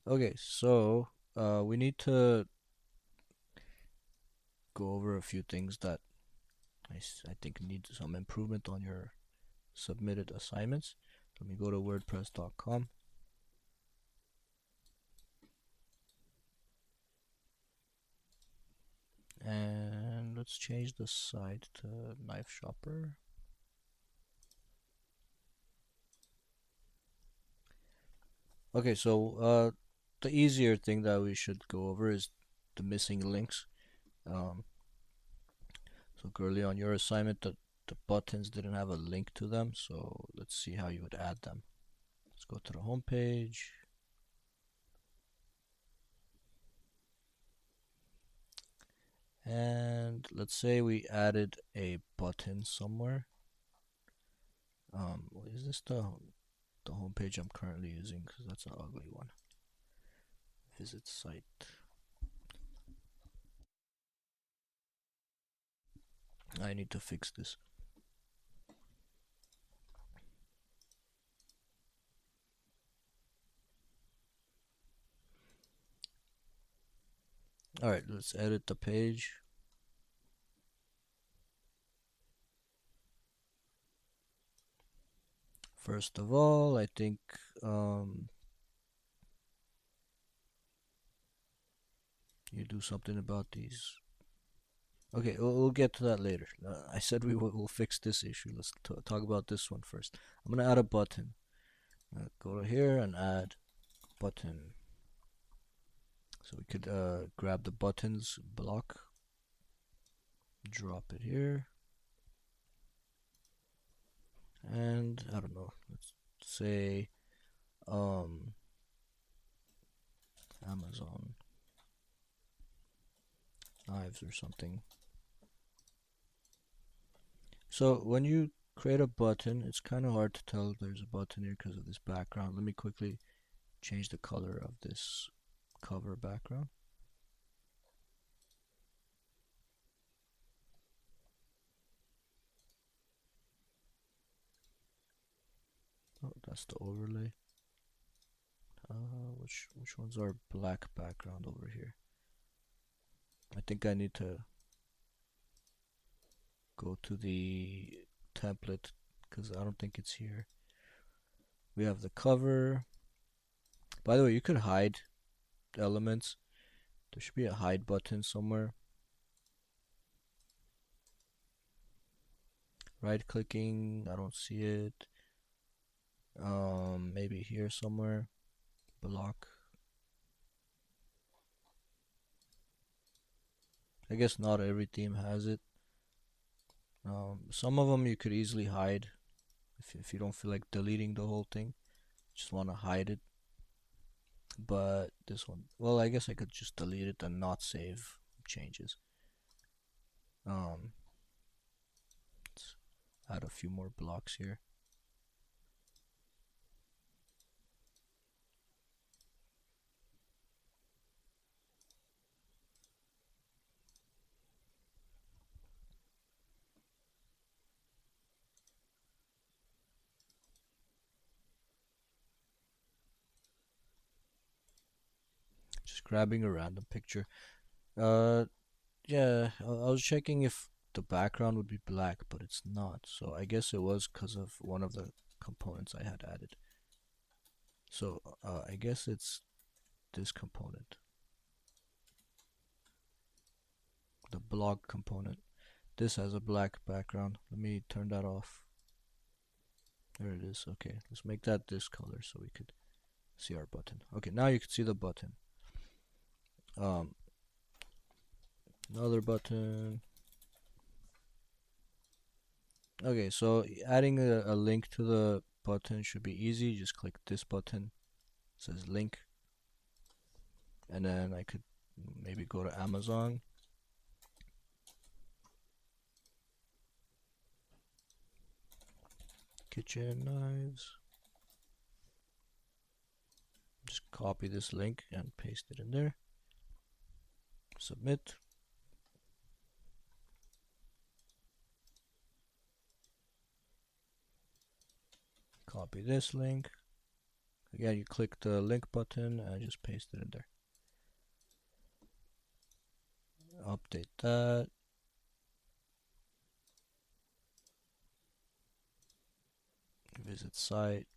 Okay, so we need to go over a few things that I think need some improvement on your submitted assignments. Let me go to wordpress.com, and let's change the site to Knife Shopper. Okay, so the easier thing that we should go over is the missing links. Um, so Curly, on your assignment, the buttons didn't have a link to them, so let's see how you would add them. Let's go to the home page. And let's say we added a button somewhere. Is this the home page I'm currently using? Because that's an ugly one. Visit site. I need to fix this. Alright, let's edit the page. First of all, I think you do something about these. Okay, we'll get to that later. I said we'll fix this issue. Let's talk about this one first. I'm gonna add a button. Go to here and add button. So we could grab the buttons block, drop it here, and I don't know, let's say Amazon knives or something. So when you create a button, it's kind of hard to tell if there's a button here because of this background. Let me quickly change the color of this cover background. Oh, that's the overlay. Which ones are black background over here? I think I need to go to the template because I don't think it's here. We have the cover. By the way, you could hide elements. There should be a hide button somewhere. Right clicking, I don't see it. Maybe here somewhere. Block. I guess not every theme has it. Some of them you could easily hide if you don't feel like deleting the whole thing. Just want to hide it. But this one, well, I guess I could just delete it and not save changes. Let's add a few more blocks here. Just grabbing a random picture. Uh, yeah, I was checking if the background would be black, but it's not. So I guess it was because of one of the components I had added. So I guess it's this component, the blog component. This has a black background. Let me turn that off. There it is. Okay, let's make that this color so we could see our button. Okay, now you can see the button. Um, Another button. Okay, so adding a link to the button should be easy. Just click this button. It says link. And then I could maybe go to Amazon. Kitchen knives. Just copy this link and paste it in there. Submit. Copy this link Again, you click the link button and just paste it in there. Update that. Visit site.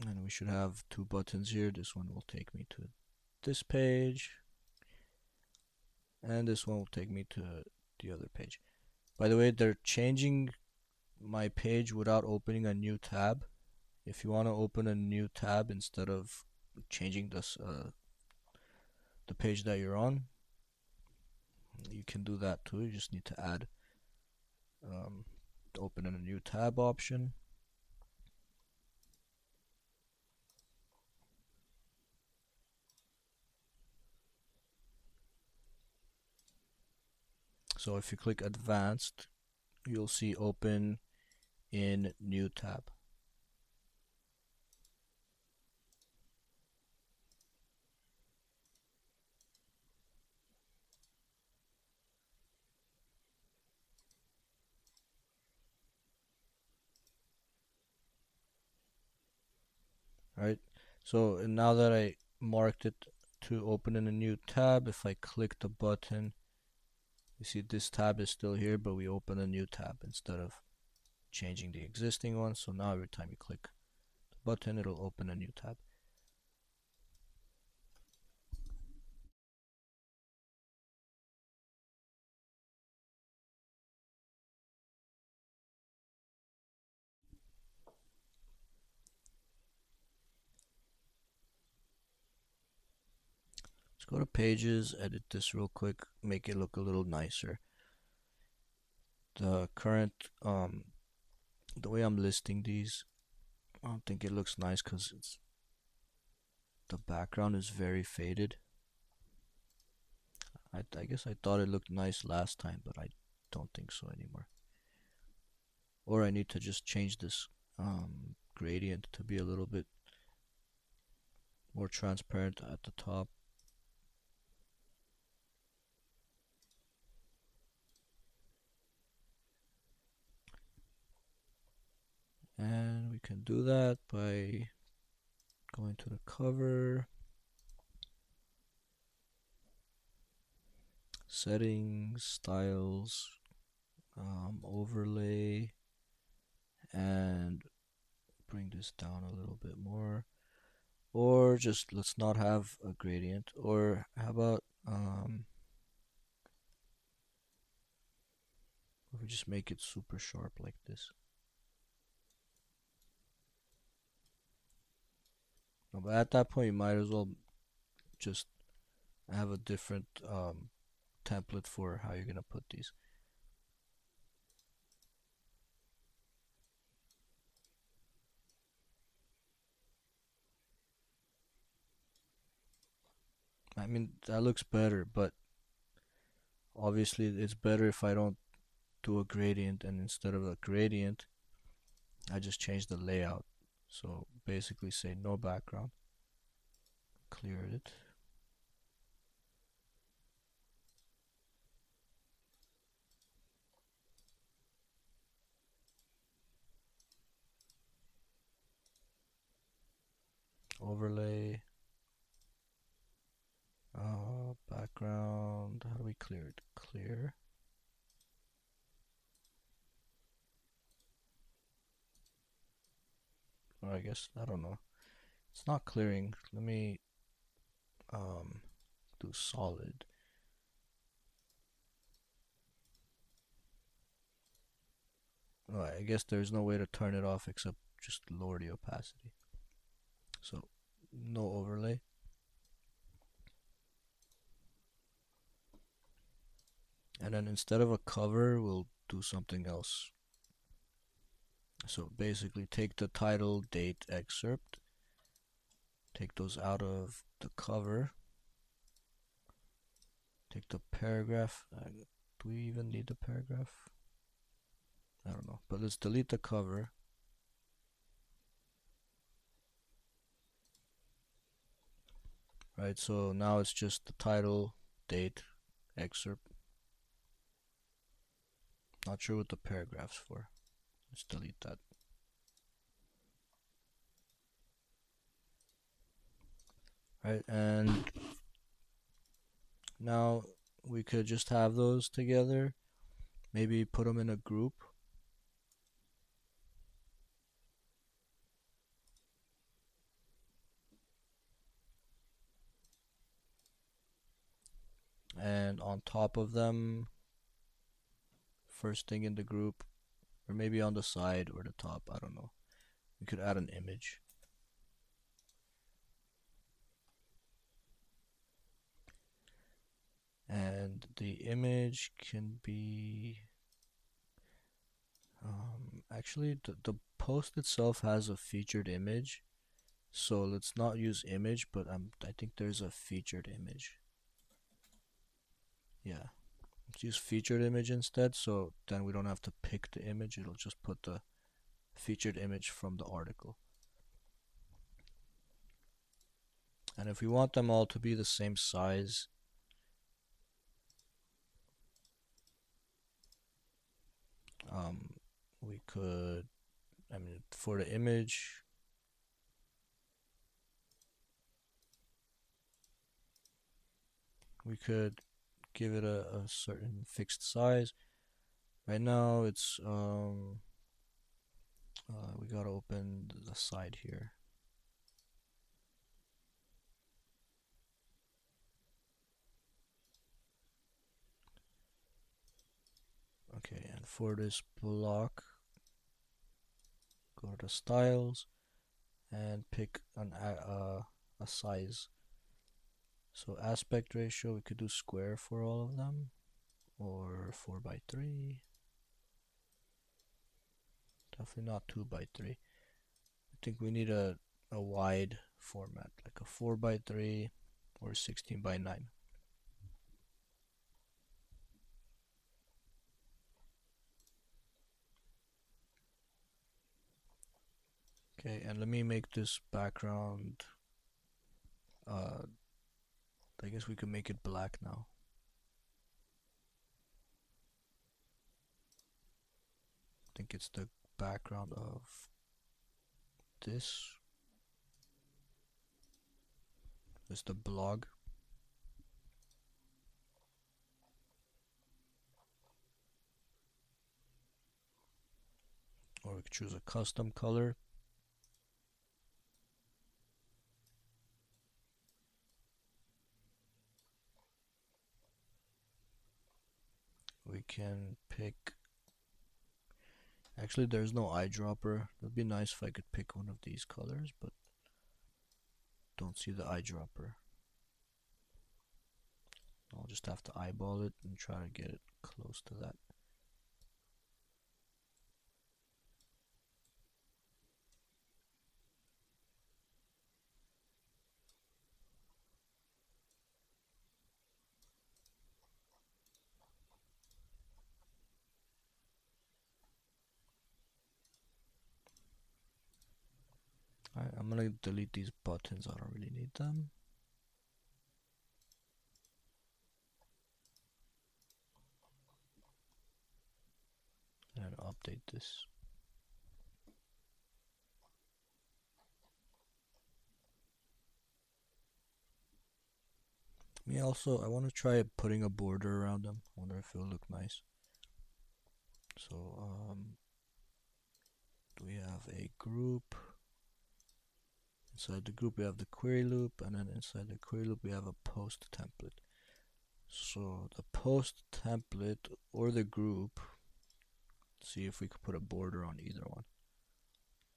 And we should have two buttons here. This one will take me to this page. And this one will take me to the other page. By the way, they're changing my page without opening a new tab. If you want to open a new tab instead of changing this the page that you're on, you can do that too. You just need to add open in a new tab option. So if you click advanced, you'll see open in new tab. Right, so now that I marked it to open in a new tab, if I click the button, you see this tab is still here, but we open a new tab instead of changing the existing one. So now every time you click the button, it'll open a new tab. Let's go to pages, edit this real quick, make it look a little nicer. The current the way I'm listing these, I don't think it looks nice because the background is very faded. I guess I thought it looked nice last time, but I don't think so anymore. Or I need to just change this gradient to be a little bit more transparent at the top. And we can do that by going to the cover, settings, styles, overlay, and bring this down a little bit more. Or just let's not have a gradient. Or how about if we just make it super sharp like this. No, but at that point you might as well just have a different template for how you're gonna put these. I mean, that looks better, but obviously it's better if I don't do a gradient, and instead of a gradient I just change the layout. So basically say no background, clear it, overlay, background, how do we clear it? Clear. Or I guess, I don't know. It's not clearing. Let me do solid. Oh, I guess there's no way to turn it off except just lower the opacity. So no overlay. And then instead of a cover, we'll do something else. So basically take the title, date, excerpt, take those out of the cover, take the paragraph. Do we even need the paragraph? I don't know, but let's delete the cover. Right, so now it's just the title, date, excerpt. Not sure what the paragraph's for. Let's delete that. right? And now we could just have those together, maybe put them in a group. And on top of them, first thing in the group, or maybe on the side or the top, I don't know. We could add an image. And the image can be actually the post itself has a featured image, so let's not use image, but I think there's a featured image. Yeah, let's use featured image instead, so then we don't have to pick the image, it'll just put the featured image from the article. And if we want them all to be the same size, we could, I mean, for the image, we could give it a certain fixed size. Right now it's we gotta open the side here. Okay, and for this block, go to styles and pick a size. So aspect ratio, we could do square for all of them, or 4:3. Definitely not 2:3. I think we need a wide format, like a 4:3 or 16:9. Okay, and let me make this background. I guess we could make it black now. I think it's the background of this. It's the blog. Or we could choose a custom color. We can pick. Actually, there's no eyedropper. It'd be nice if I could pick one of these colors, but don't see the eyedropper. I'll just have to eyeball it and try to get it close to that. Alright, I'm gonna delete these buttons. I don't really need them. And update this. Me also, I want to try putting a border around them. I wonder if it'll look nice. So, we have a group. Inside the group we have the query loop, and then inside the query loop we have a post template. So the post template or the group, let's see if we could put a border on either one.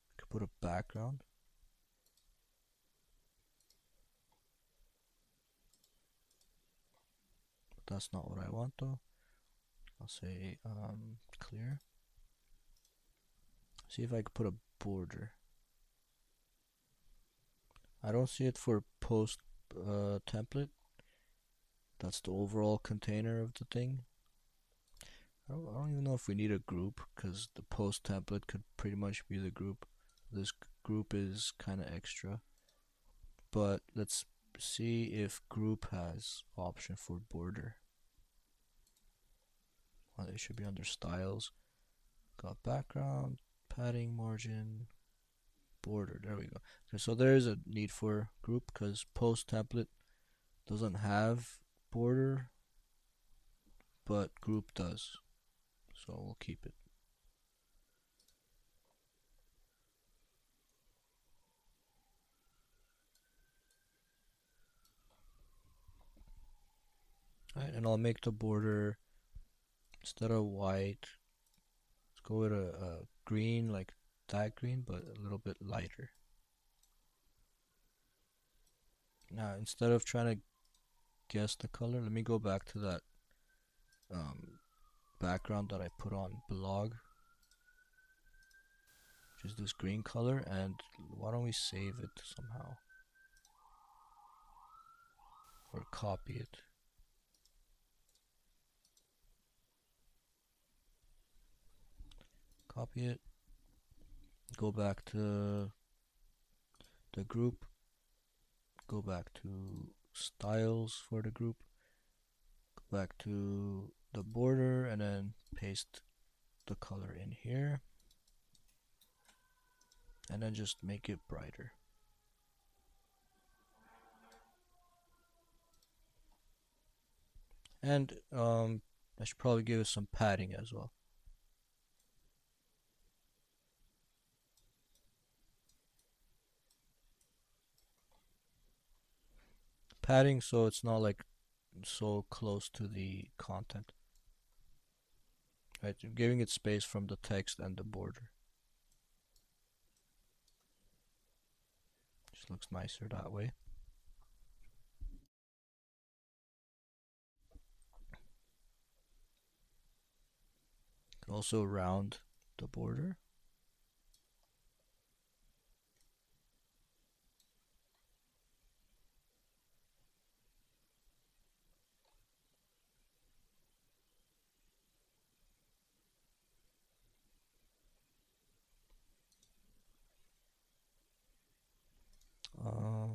We could put a background. But that's not what I want though. I'll say clear. See if I could put a border. I don't see it for post template. That's the overall container of the thing. I don't even know if we need a group, because the post template could pretty much be the group. This group is kind of extra. But let's see if group has option for border. Well, it should be under styles. Got background, padding, margin, border. There we go. Okay, so there is a need for group because post template doesn't have border, but group does. So we'll keep it. Alright, and I'll make the border, instead of white, let's go with a green, like that green, but a little bit lighter. Now, instead of trying to guess the color, let me go back to that background that I put on blog, which is this green color, and why don't we save it somehow? Or copy it. Copy it, go back to the group, go back to styles for the group, go back to the border, and then paste the color in here, and then just make it brighter. And I should probably give it some padding as well. Padding so it's not like so close to the content. Right, giving it space from the text and the border. Just looks nicer that way. Can also round the border.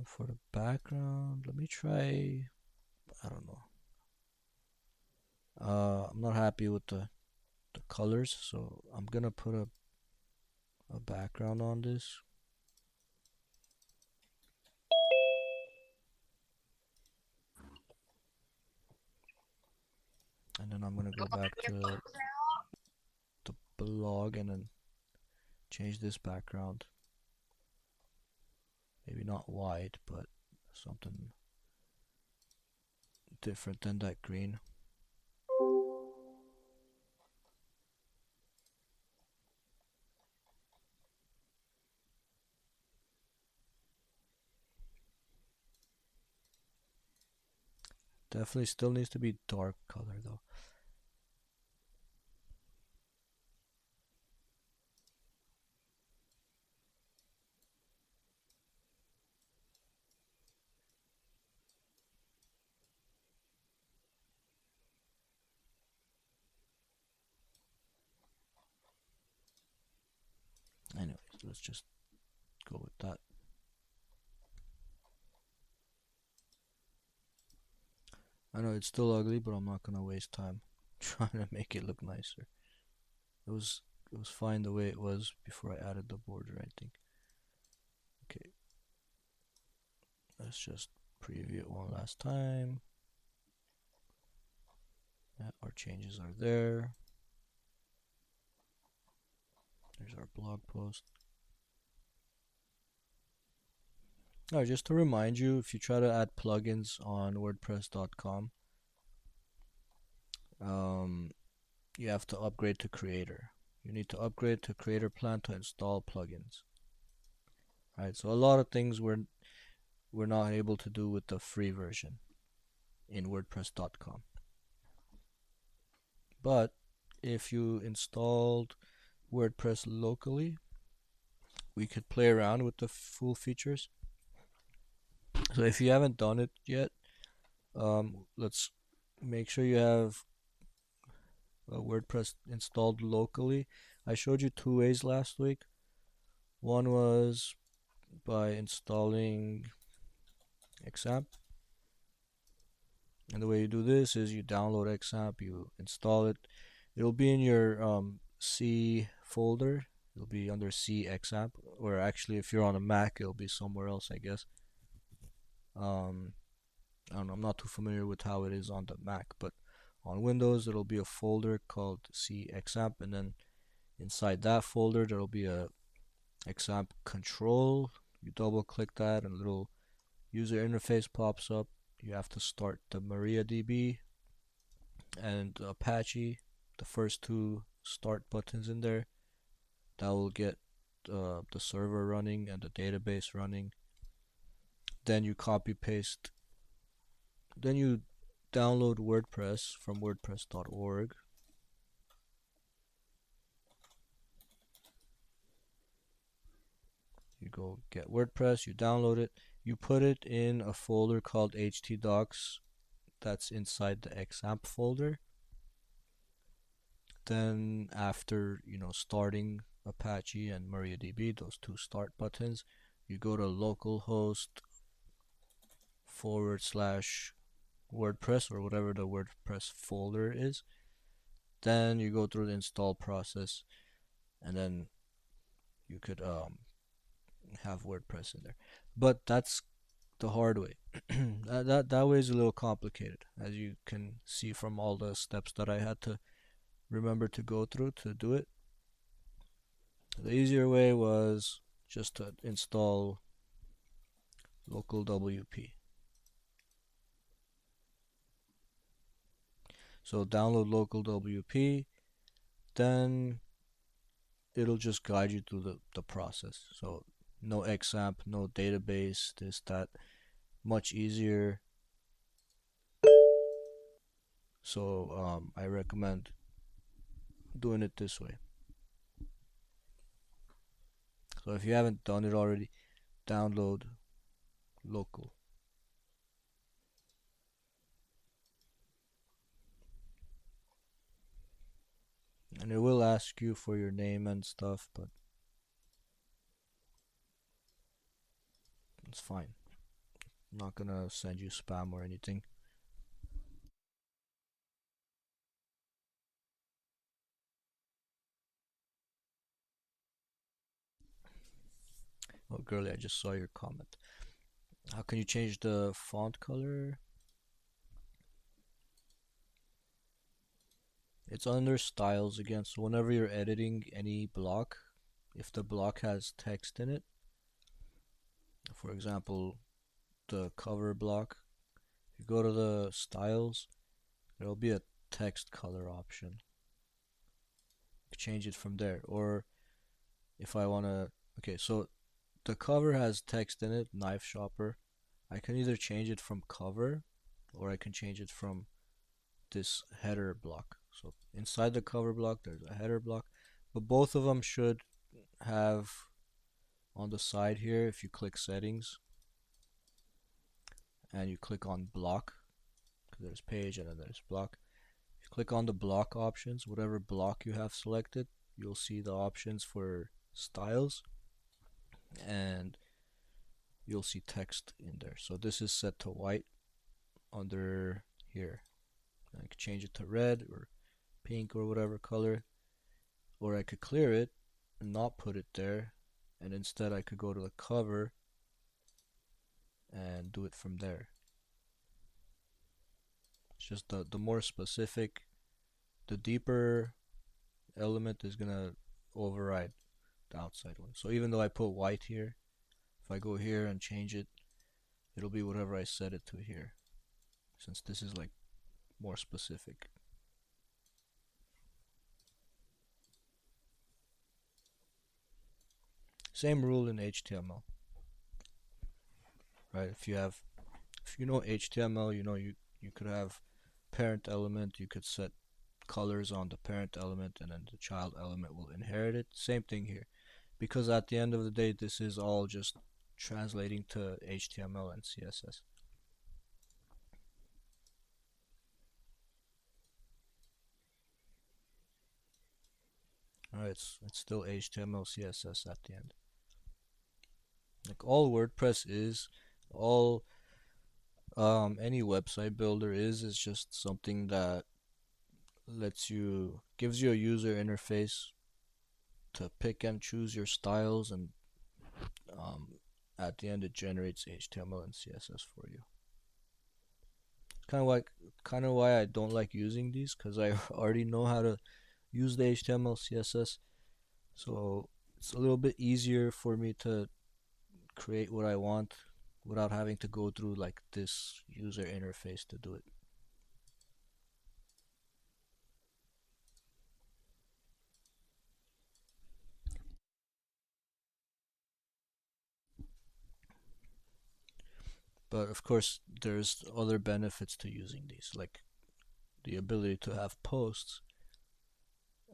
For the background, let me try, I don't know. I'm not happy with the colors, so I'm gonna put a background on this. And then I'm gonna go back to the blog and then change this background. Maybe not white, but something different than that green. Definitely still needs to be dark color though. Anyways, let's just go with that. I know it's still ugly, but I'm not gonna waste time trying to make it look nicer. It was fine the way it was before I added the border, I think. Okay. Let's just preview it one last time. Yeah, our changes are there. There's our blog post. Alright, just to remind you, if you try to add plugins on WordPress.com, you have to upgrade to Creator. You need to upgrade to Creator Plan to install plugins. Right, so a lot of things we're not able to do with the free version in WordPress.com. But if you installed WordPress locally, we could play around with the full features. So if you haven't done it yet, let's make sure you have WordPress installed locally. I showed you two ways last week. One was by installing XAMPP, and the way you do this is you download XAMPP, you install it. It'll be in your C folder It'll be under C XAMPP, or actually, if you're on a Mac, it'll be somewhere else, I guess. Um, I don't know. I'm not too familiar with how it is on the Mac, but on Windows, it'll be a folder called C XAMPP, and then inside that folder, there'll be a XAMPP control. You double click that, and a little user interface pops up. You have to start the MariaDB and Apache, the first two start buttons in there. That will get the server running and the database running. Then you copy paste. Then you download WordPress from WordPress.org. You go get WordPress, you download it, you put it in a folder called htdocs that's inside the XAMPP folder. Then after, starting Apache and MariaDB, those two start buttons, you go to localhost / WordPress, or whatever the WordPress folder is. Then you go through the install process, and then you could have WordPress in there. But that's the hard way. that way is a little complicated, as you can see from all the steps that I had to remember to go through to do it. The easier way was just to install local WP. So download local WP, then it'll just guide you through the process. So no XAMPP, no database, this, that, much easier. So I recommend doing it this way. So if you haven't done it already, download local. And it will ask you for your name and stuff, but it's fine. I'm not gonna send you spam or anything. Oh, girly, I just saw your comment. How can you change the font color? It's under styles again, so whenever you're editing any block, if the block has text in it, for example, the cover block, if you go to the styles, there'll be a text color option. Change it from there. Or if I want to, okay, so the cover has text in it, knife shopper. I can either change it from cover, or I can change it from this header block. So inside the cover block, there's a header block, but both of them should have on the side here, if you click settings and you click on block, because there's page and then there's block. If you click on the block options, whatever block you have selected, you'll see the options for styles, and you'll see text in there. So this is set to white under here. I could change it to red or pink or whatever color, or I could clear it and not put it there, and instead I could go to the cover and do it from there. It's just the more specific, the deeper element is gonna override the outside one. So even though I put white here, if I go here and change it, it'll be whatever I set it to here, since this is like more specific. Same rule in HTML, right? If you know HTML, you could have parent element, you could set colors on the parent element, and then the child element will inherit it. Same thing here, because at the end of the day, this is all just translating to HTML and CSS. Alright, it's still HTML, CSS at the end. Like all WordPress is, all any website builder is just something that gives you a user interface to pick and choose your styles, and um, at the end it generates HTML and CSS for you. Kind of why I don't like using these, because I already know how to use the HTML CSS, so it's a little bit easier for me to create what I want without having to go through like this user interface to do it. But of course, there's other benefits to using these, like the ability to have posts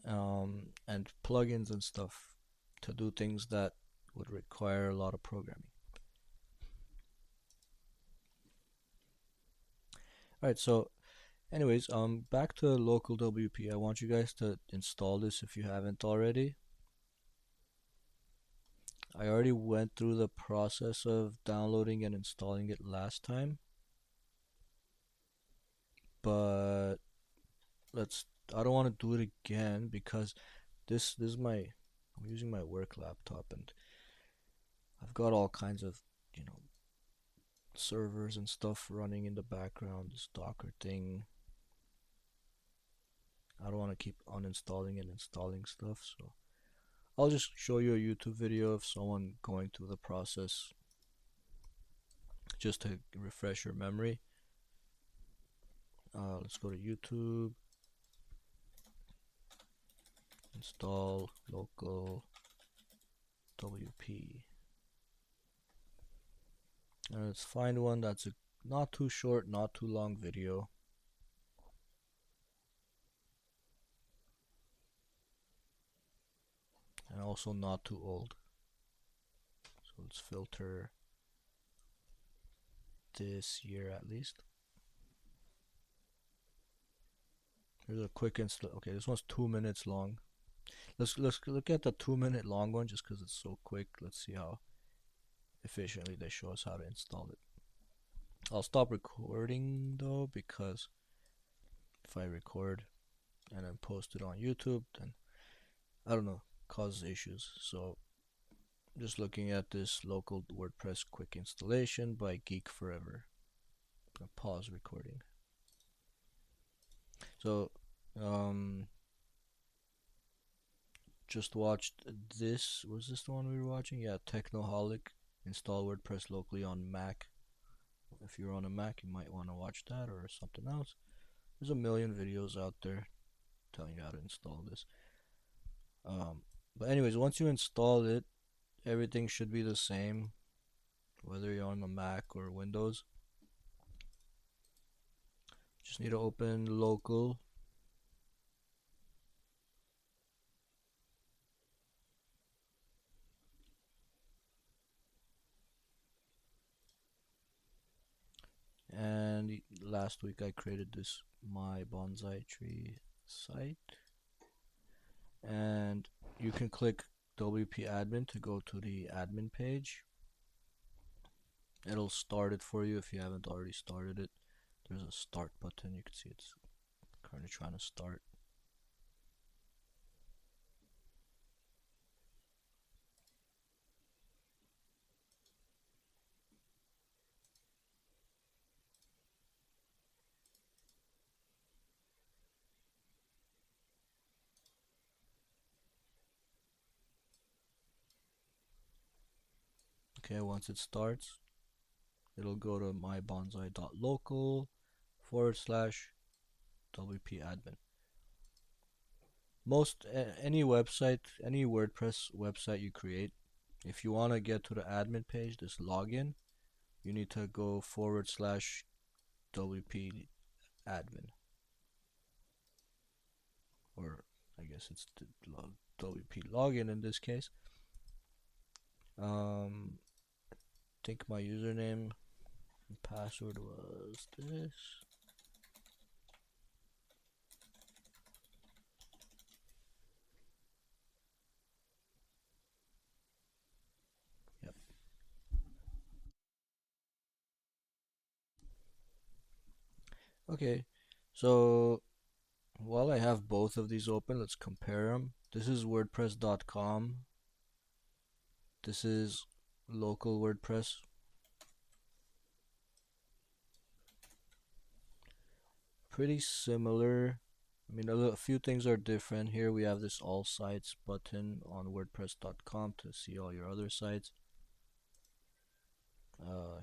and plugins and stuff to do things that would require a lot of programming. All right, so anyways, back to local WP. I want you guys to install this if you haven't already. I already went through the process of downloading and installing it last time, but let's I don't want to do it again because this is my I'm using my work laptop, and I've got all kinds of, you know, servers and stuff running in the background, this Docker thing. I don't want to keep uninstalling and installing stuff, so I'll just show you a YouTube video of someone going through the process just to refresh your memory. Let's go to YouTube, install local WP. And let's find one that's a not too short, not too long video. And also not too old. So let's filter this year at least. Here's a quick install. Okay, this one's 2 minutes long. Let's look at the 2 minute long one just because it's so quick. Let's see how efficiently they show us how to install it. I'll stop recording though, because if I record and then post it on YouTube, then I don't know, causes issues. So just looking at this local WordPress quick installation by Geek Forever. I'm gonna pause recording. So just watched this. Was this the one we were watching? Yeah, Technoholic. Install WordPress locally on Mac. If you're on a Mac, you might want to watch that or something else. There's a million videos out there telling you how to install this. But anyways, once you install it, everything should be the same, whether you're on a Mac or Windows. Just need to open local. And last week I created this My Bonsai Tree site. And you can click WP admin to go to the admin page. It'll start it for you if you haven't already started it. There's a start button. You can see it's currently trying to start. Okay, once it starts, it'll go to mybonsai.local / WP admin. Any website, any WordPress website you create, if you want to get to the admin page, this login, you need to go / WP admin, or I guess it's the WP login in this case. I think my username and password was this. Yep. Okay, so while I have both of these open, let's compare them. This is WordPress.com. This is local WordPress. Pretty similar. I mean, a few things are different. Here we have this all sites button on WordPress.com to see all your other sites.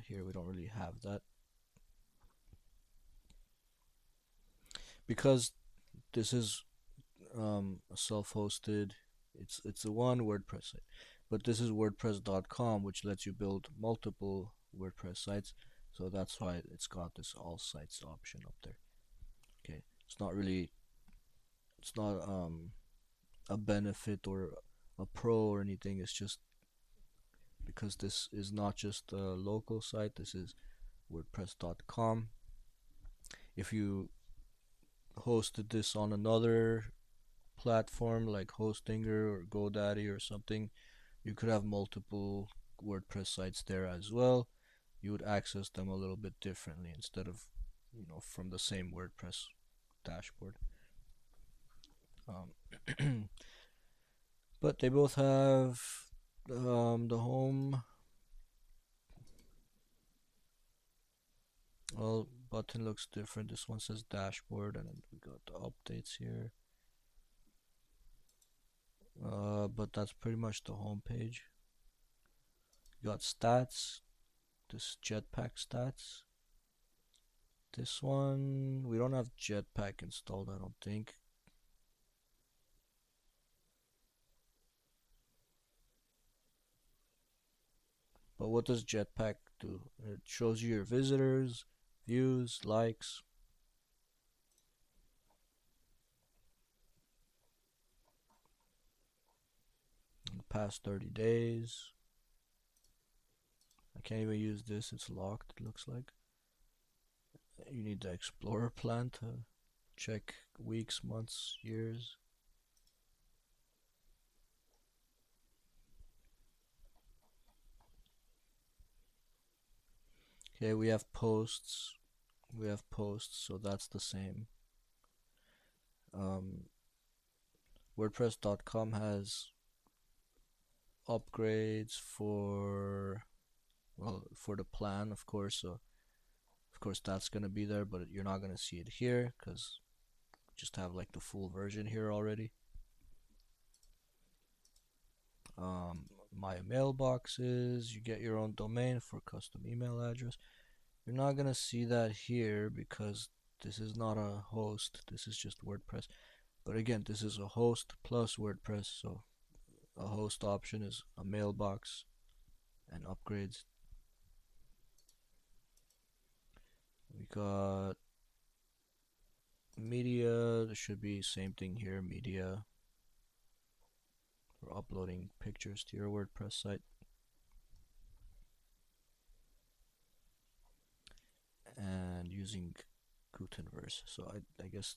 Here we don't really have that because this is a self-hosted. It's a one WordPress site, but this is WordPress.com, which lets you build multiple WordPress sites. So that's why it's got this all sites option up there. Okay, it's not a benefit or a pro or anything. It's just because this is not just a local site. This is WordPress.com. If you hosted this on another platform like Hostinger or GoDaddy or something, you could have multiple WordPress sites there as well. You would access them a little bit differently instead of, from the same WordPress dashboard. But they both have the home button looks different. This one says dashboard, and then we got the updates here. But that's pretty much the home page. You got stats. This Jetpack stats. This one we don't have Jetpack installed, I don't think. But what does Jetpack do? It shows you your visitors, views, likes. In the past 30 days. I can't even use this, it's locked, it looks like. You need the Explorer plan to check weeks, months, years. Okay, we have posts. So that's the same. WordPress.com has upgrades for the plan, of course. So of course that's gonna be there, but you're not gonna see it here because we just have like the full version here already. My mailboxes, you get your own domain for custom email address. You're not gonna see that here because this is not a host, this is just WordPress. But again, this is a host plus WordPress, so a host option is a mailbox and upgrades. We got media, there should be same thing here, media. For uploading pictures to your WordPress site. And using Gutenverse. So I guess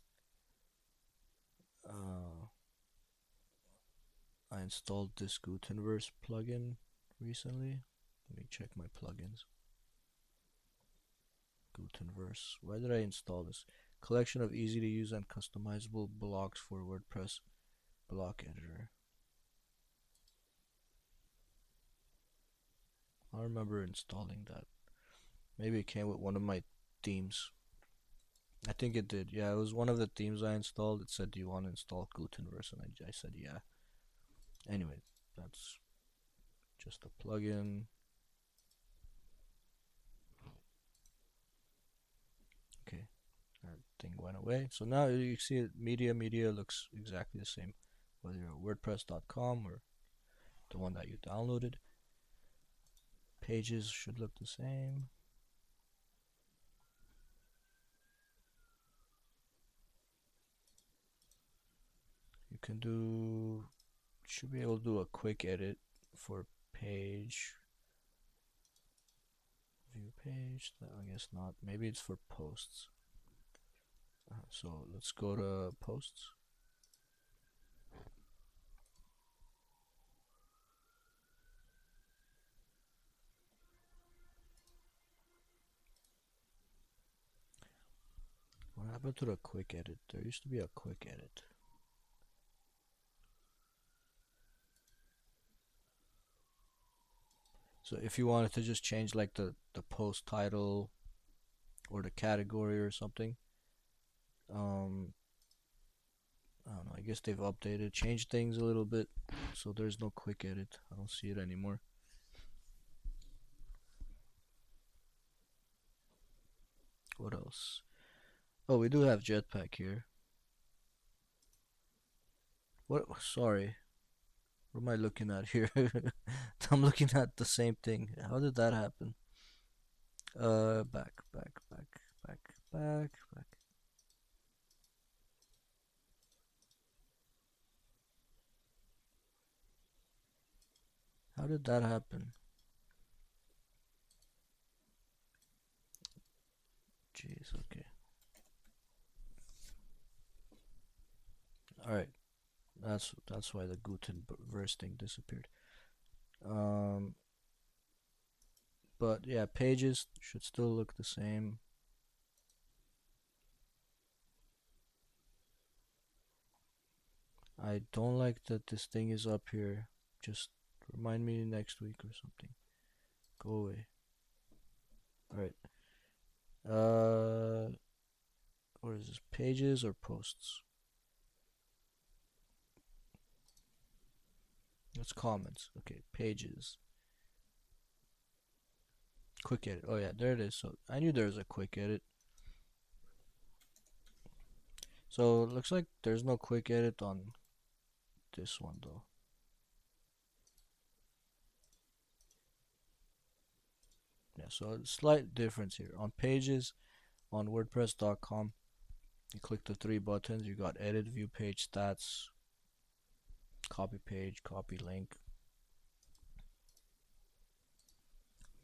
I installed this Gutenverse plugin recently. Let me check my plugins. Gutenverse. Why did I install this? Collection of easy to use and customizable blocks for WordPress block editor. I remember installing that. Maybe it came with one of my themes. I think it did. Yeah, it was one of the themes I installed. It said, "Do you want to install Gutenverse?" And I said, "Yeah." Anyway, that's just a plugin. Okay, that thing went away. So now you see it, media looks exactly the same, whether you're WordPress.com or the one that you downloaded. Pages should look the same. You can should be able to do a quick edit for page. View page, I guess not. Maybe it's for posts. So let's go to posts. What happened to the quick edit? There used to be a quick edit. So if you wanted to just change like the post title or the category or something, um, I don't know. I guess they've updated, changed things a little bit, so there's no quick edit. I don't see it anymore. What else? Oh, we do have Jetpack here. What? Sorry. What am I looking at here? I'm looking at the same thing. How did that happen? Back. How did that happen? Jeez, okay. Alright. That's why the Gutenverse thing disappeared. Um but yeah, pages should still look the same. I don't like that this thing is up here. Just remind me next week or something. Go away. Alright. Uh what is this? Pages or posts? It's comments. Okay, pages. Quick edit. Oh yeah, there it is. So I knew there was a quick edit. So it looks like there's no quick edit on this one though. Yeah, so a slight difference here. On pages on WordPress.com, you click the three buttons. You got edit, view page, stats, copy page, copy link.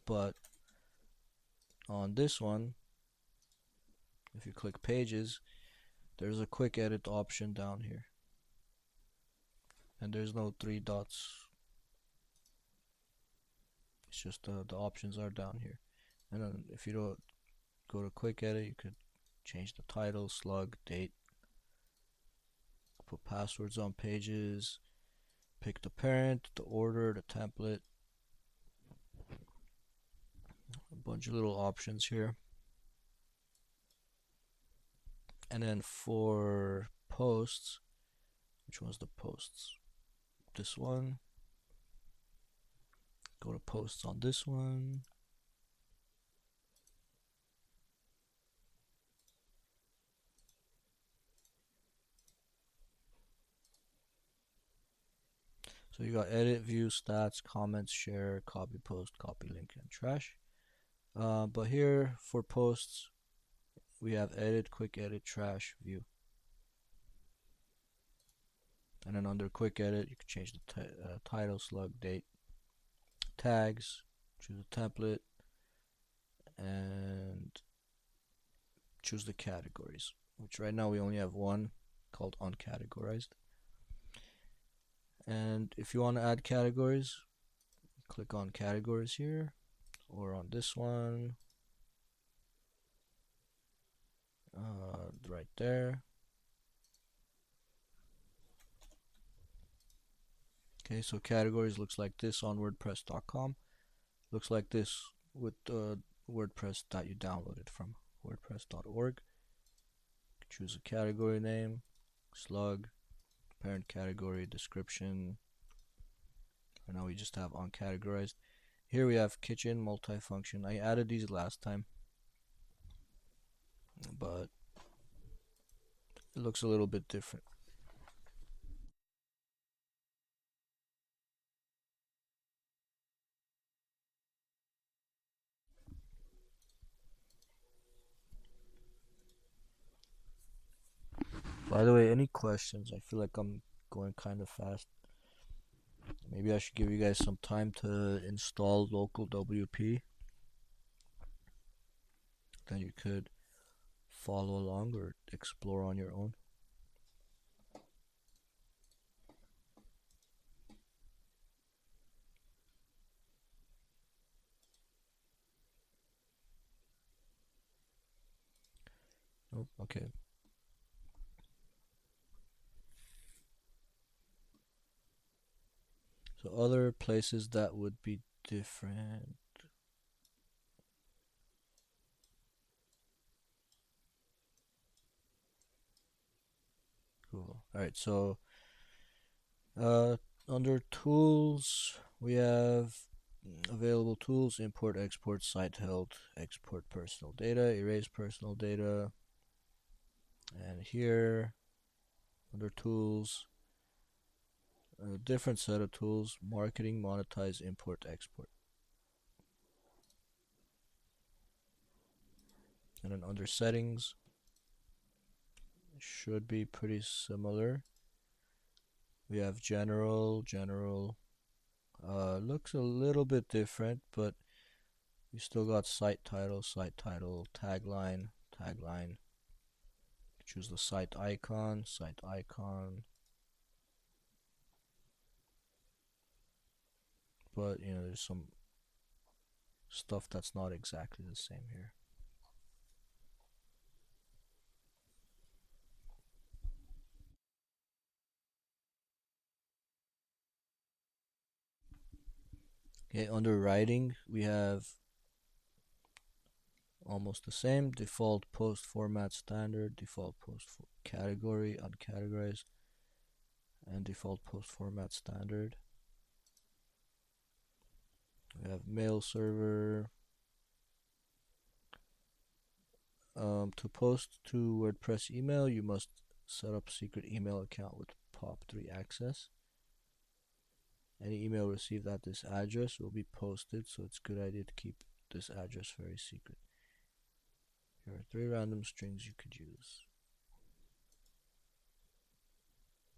But on this one, if you click pages, there's a quick edit option down here. And there's no three dots. It's just the options are down here. And then if you don't go to quick edit, you could change the title, slug, date, put passwords on pages, pick the parent, the order, the template. A bunch of little options here. And then for posts, which one's the posts? This one. Go to posts on this one. So you got edit, view, stats, comments, share, copy post, copy link, and trash. But here for posts, we have edit, quick edit, trash, view. And then under quick edit, you can change the title, slug, date, tags, choose a template, and choose the categories, which right now we only have one called uncategorized. And if you want to add categories, click on categories here or on this one, right there. Okay, so categories looks like this on WordPress.com. Looks like this with WordPress that you downloaded from WordPress.org. Choose a category name, slug, parent category, description. Right now we just have uncategorized. Here we have kitchen, multifunction. I added these last time, but it looks a little bit different. By the way, any questions? I feel like I'm going kind of fast. Maybe I should give you guys some time to install local WP. Then you could follow along or explore on your own. Oh, okay. So other places that would be different. Cool. All right. So uh, under tools, we have available tools: import, export, site held, export personal data, erase personal data, and here under tools, a different set of tools: marketing, monetize, import, export. And then under settings, should be pretty similar. We have general. Looks a little bit different, but you still got site title, tagline. Choose the site icon. But there's some stuff that's not exactly the same here. Okay, under writing, we have almost the same: default post format standard, default post category, uncategorized, and default post format standard. We have mail server. To post to WordPress email, you must set up secret email account with POP3 access. Any email received at this address will be posted, so it's a good idea to keep this address very secret. Here are 3 random strings you could use.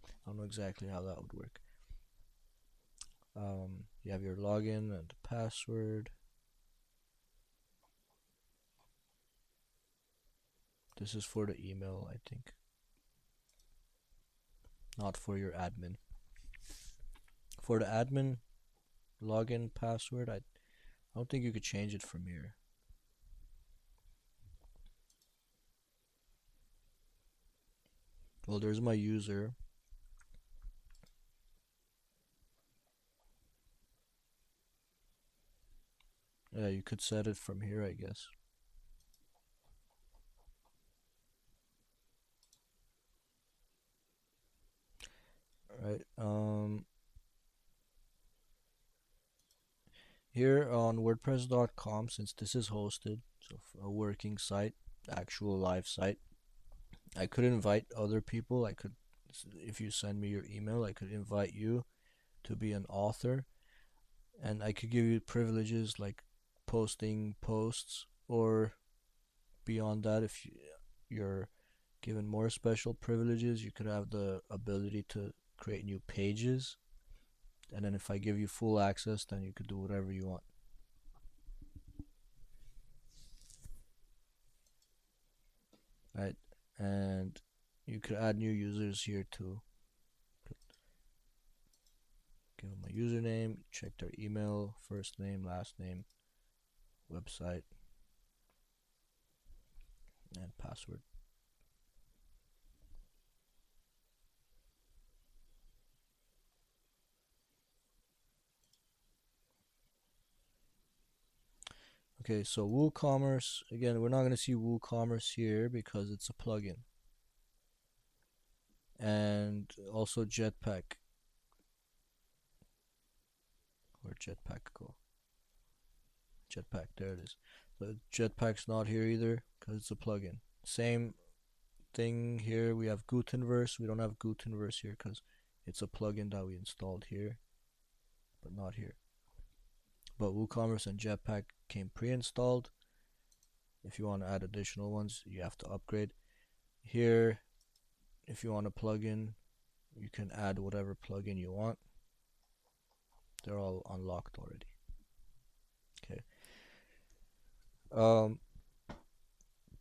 I don't know exactly how that would work. You have your login and password. This is for the email, I think, not for your admin. For the admin login password, I don't think you could change it from here. Well, there's my user. Yeah, you could set it from here, I guess. Right. Here on WordPress.com, since this is hosted, so a working site, actual live site, I could invite other people. If you send me your email, I could invite you to be an author, and I could give you privileges like posting posts, or beyond that, if you're given more special privileges, you could have the ability to create new pages. And then if I give you full access, then you could do whatever you want. Right? And you could add new users here too. Give them a username, check their email, first name, last name, website, and password. Okay, so WooCommerce, again, we're not going to see WooCommerce here because it's a plugin. And also Jetpack. Where'd Jetpack go? Jetpack, there it is. So Jetpack's not here either because it's a plugin. Same thing here. We have Gutenverse. We don't have Gutenverse here because it's a plugin that we installed here, but not here. But WooCommerce and Jetpack came pre-installed. If you want to add additional ones, you have to upgrade. Here, if you want a plugin, you can add whatever plugin you want. They're all unlocked already. Okay.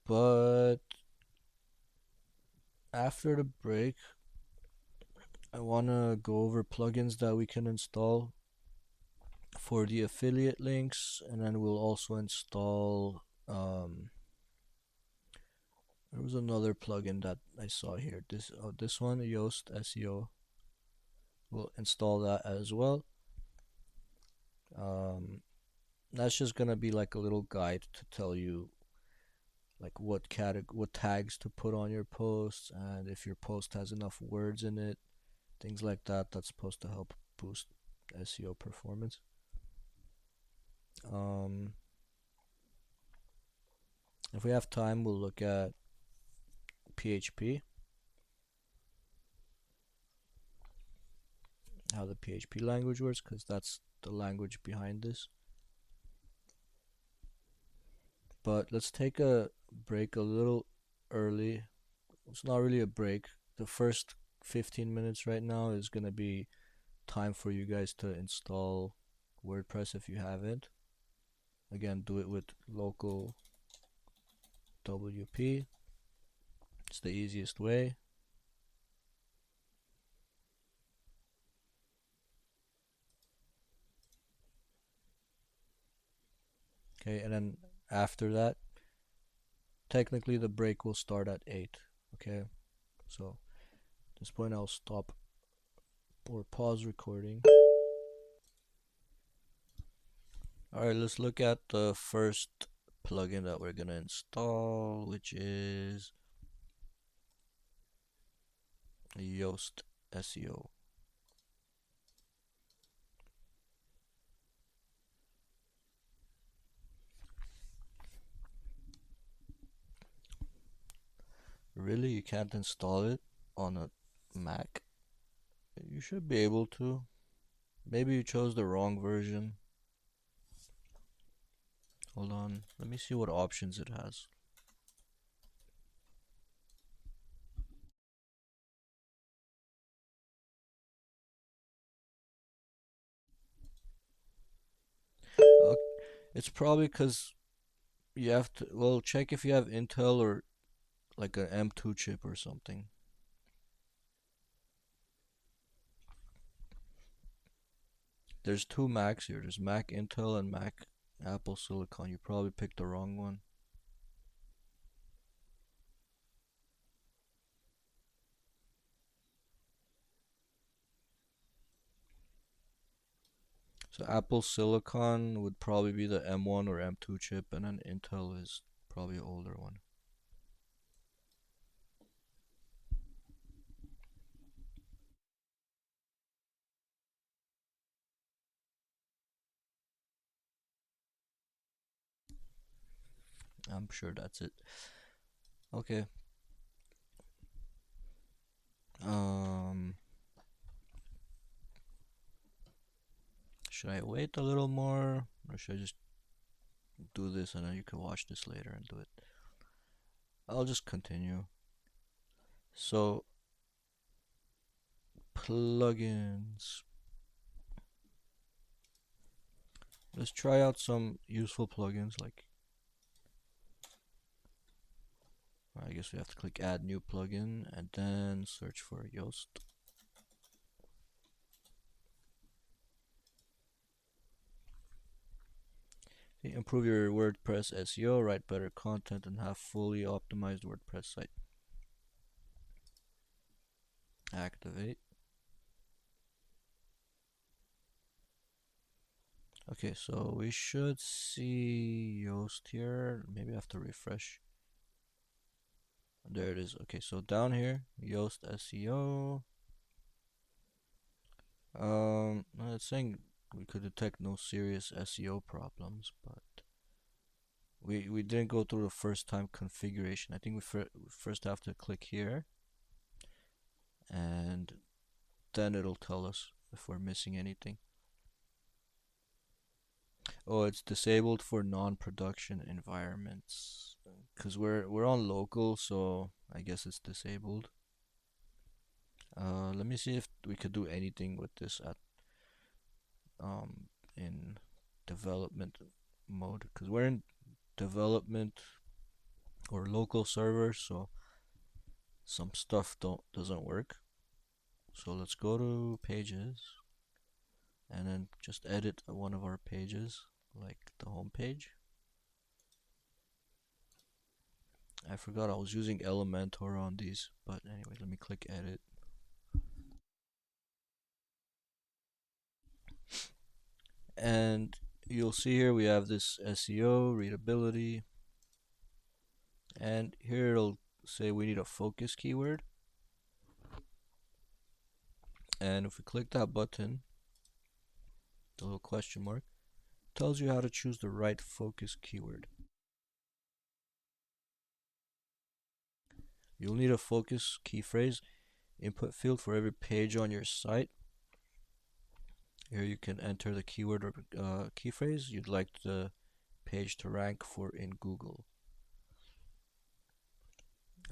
But after the break, I want to go over plugins that we can install for the affiliate links, and then we'll also install There was another plugin that I saw here. This one, Yoast SEO. We'll install that as well. Um, that's just gonna be like a little guide to tell you like what tags to put on your posts, and if your post has enough words in it, things like that. That's supposed to help boost SEO performance. Um, if we have time, we'll look at PHP, how the PHP language works, because that's the language behind this. But let's take a break a little early. It's not really a break. The first 15 minutes right now is going to be time for you guys to install WordPress if you haven't. Again, do it with local WP. It's the easiest way. Okay, and then after that, technically the break will start at 8. Okay, so at this point I'll stop or pause recording. Alright, let's look at the first plugin that we're gonna install, which is Yoast SEO. Really, you can't install it on a Mac? You should be able to. Maybe you chose the wrong version. Hold on, let me see what options it has. Okay. It's probably because you have to, well, check if you have Intel or like an M2 chip or something. There's two Macs here. There's Mac Intel and Mac Apple Silicon. You probably picked the wrong one. So Apple Silicon would probably be the M1 or M2 chip, and then Intel is probably an older one. I'm sure that's it. Okay. Um, should I wait a little more, or should I just do this and then you can watch this later and do it? I'll just continue. So, plugins. Let's try out some useful plugins. Like, I guess we have to click add new plugin and then search for Yoast. Improve your WordPress SEO, write better content, and have fully optimized WordPress site. Activate. Okay, so we should see Yoast here. Maybe I have to refresh. There it is. Okay, so down here, Yoast SEO. It's saying we could detect no serious SEO problems, but we didn't go through the first time configuration. I think we first have to click here, and then it'll tell us if we're missing anything. Oh, it's disabled for non-production environments because we're on local, so I guess it's disabled. Let me see if we could do anything with this at in development mode, because we're in development or local servers, so some stuff doesn't work. So let's go to pages and then just edit one of our pages, like the home page. I forgot I was using Elementor on these, but anyway, let me click edit. And you'll see here we have this SEO, readability, and here it'll say we need a focus keyword. And if we click that button, the little question mark, tells you how to choose the right focus keyword. You'll need a focus key phrase input field for every page on your site. Here you can enter the keyword or key phrase you'd like the page to rank for in Google.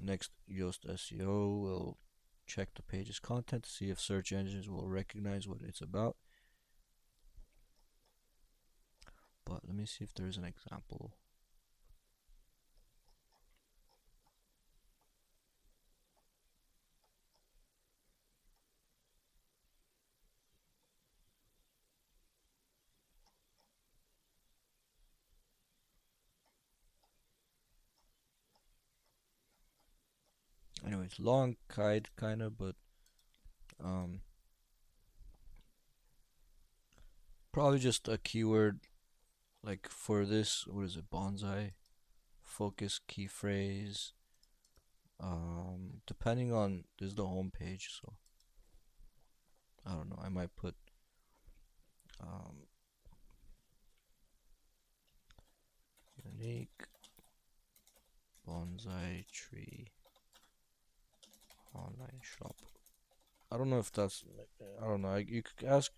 Next, Yoast SEO will check the page's content to see if search engines will recognize what it's about. But let me see if there's an example. Anyways, long guide kind of, but probably just a keyword like for this, what is it, bonsai, focus key phrase. Depending on, this is the home page, so I don't know, I might put unique bonsai tree online shop. I don't know if that's, I don't know, you could ask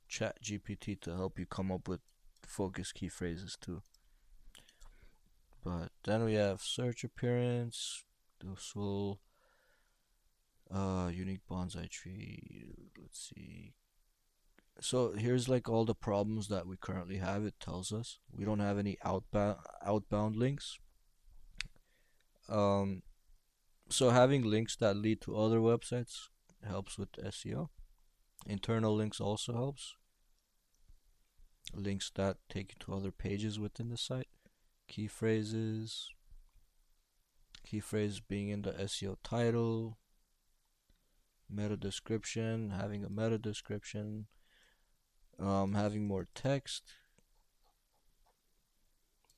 Chat GPT to help you come up with focus key phrases too. But then we have search appearance. This will unique bonsai tree. Let's see. So here's like all the problems that we currently have. It tells us we don't have any outbound links. So having links that lead to other websites helps with SEO. Internal links also helps. Links that take you to other pages within the site. Key phrases. Key phrase being in the SEO title. Meta description, having a meta description. Having more text.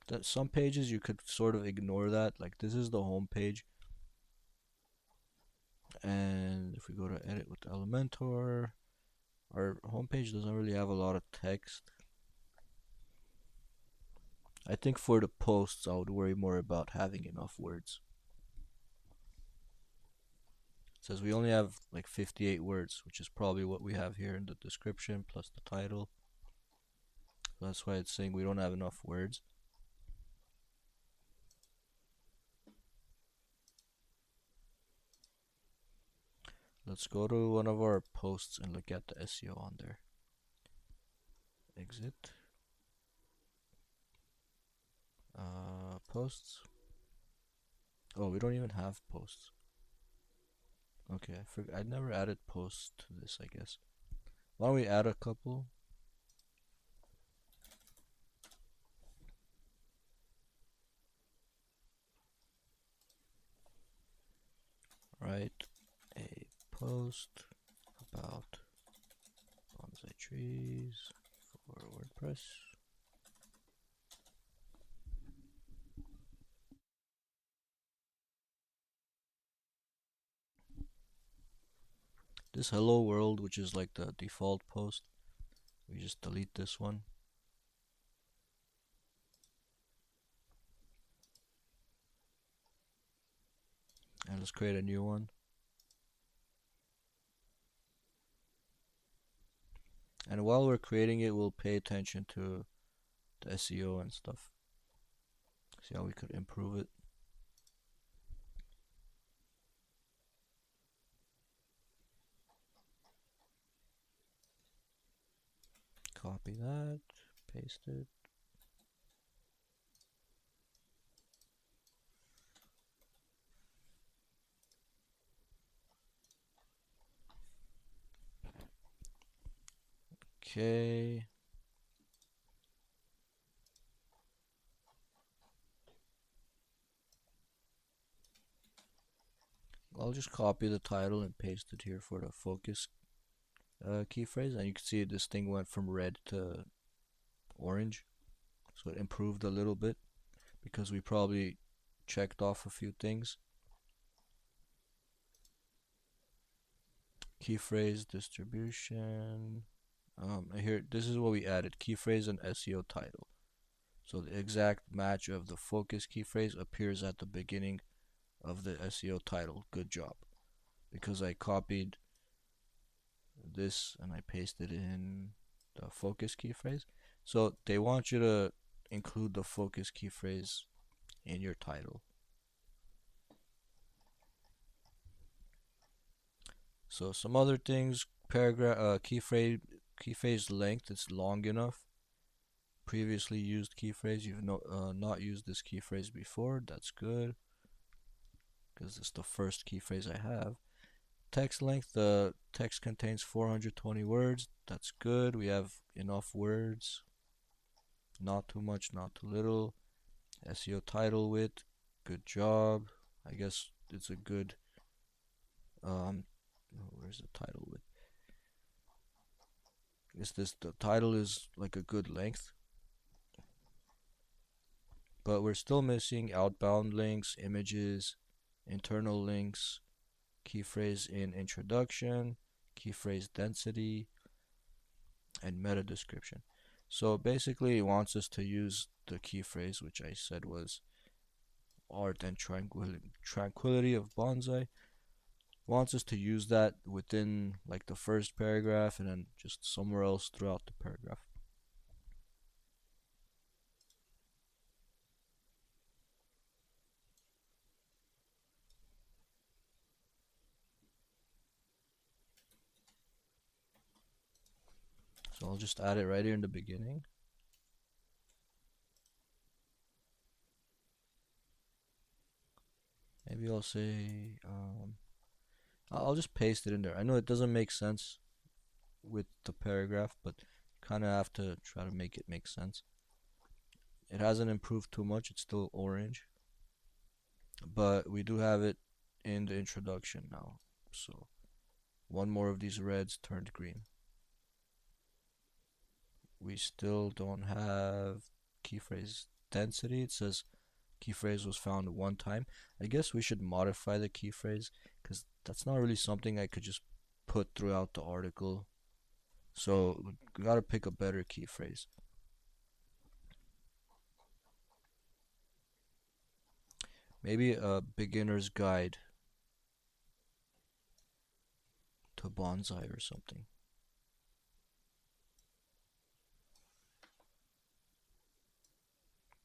That some pages you could sort of ignore that. Like this is the home page. And if we go to edit with Elementor, our homepage doesn't really have a lot of text. I think for the posts, I would worry more about having enough words. It says we only have like 58 words, which is probably what we have here in the description plus the title. That's why it's saying we don't have enough words. Let's go to one of our posts and look at the SEO on there. Exit. Posts. Oh, we don't even have posts. Okay, I never added posts to this, I guess. Why don't we add a couple? Write a post about bonsai trees for WordPress. This hello world, which is like the default post, we just delete this one. And let's create a new one. And while we're creating it, we'll pay attention to the SEO and stuff. See how we could improve it. Copy that, paste it. Okay. I'll just copy the title and paste it here for the focus key phrase, and you can see this thing went from red to orange, so it improved a little bit because we probably checked off a few things. Key phrase distribution. Here, this is what we added: key phrase and SEO title. So the exact match of the focus key phrase appears at the beginning of the SEO title. Good job. Because I copied this and I pasted in the focus key phrase. So they want you to include the focus key phrase in your title. So some other things: paragraph key phrase length is long enough. Previously used key phrase, you've not used this key phrase before. That's good because it's the first key phrase I have. Text length, the text contains 420 words. That's good. We have enough words. Not too much, not too little. SEO title width, good job. I guess it's a good where's the title width? Is this the title is like a good length? But we're still missing outbound links, images, internal links, key phrase in introduction, key phrase density, and meta description. So basically it wants us to use the key phrase, which I said was art and tranquility of bonsai. Wants us to use that within like the first paragraph and then just somewhere else throughout the paragraph. So I'll just add it right here in the beginning. Maybe I'll say, I'll just paste it in there. I know it doesn't make sense with the paragraph, but kind of have to try to make it make sense. It hasn't improved too much. It's still orange, but we do have it in the introduction now. So one more of these reds turned green. We still don't have key phrase density. It says key phrase was found one time. I guess we should modify the key phrase because that's not really something I could just put throughout the article. So we gotta pick a better key phrase. Maybe a beginner's guide to bonsai or something.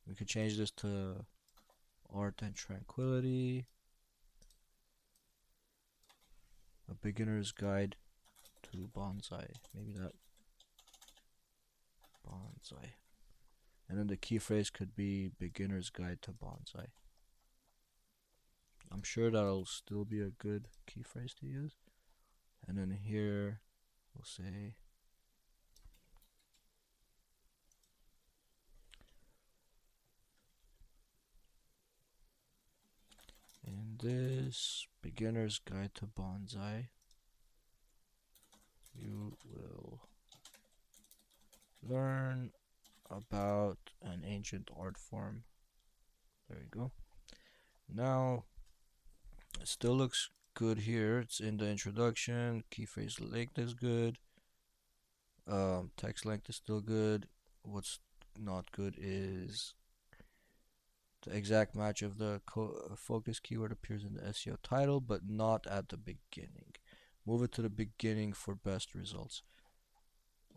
We could change this to art and tranquility. A beginner's guide to bonsai. Maybe that. Bonsai. And then the key phrase could be beginner's guide to bonsai. I'm sure that'll still be a good key phrase to use. And then here we'll say in this beginner's guide to bonsai you will learn about an ancient art form. There you go. Now it still looks good here. It's in the introduction. Key phrase length is good. Text length is still good. What's not good is the exact match of the focus keyword appears in the SEO title, but not at the beginning. Move it to the beginning for best results.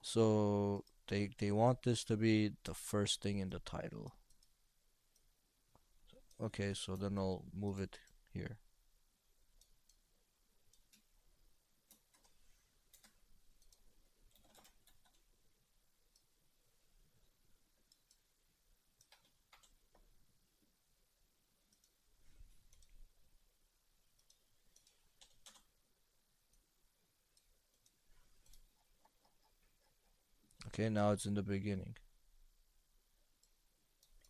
So they want this to be the first thing in the title. Okay, so then I'll move it here. Okay, now it's in the beginning.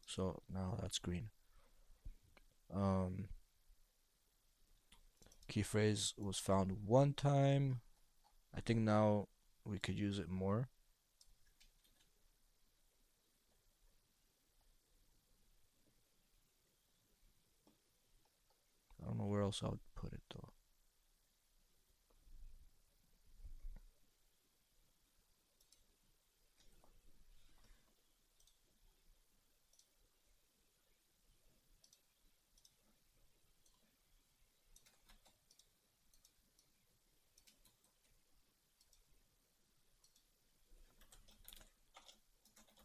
So now that's green. Key phrase was found one time. I think now we could use it more. I don't know where else I would put it though.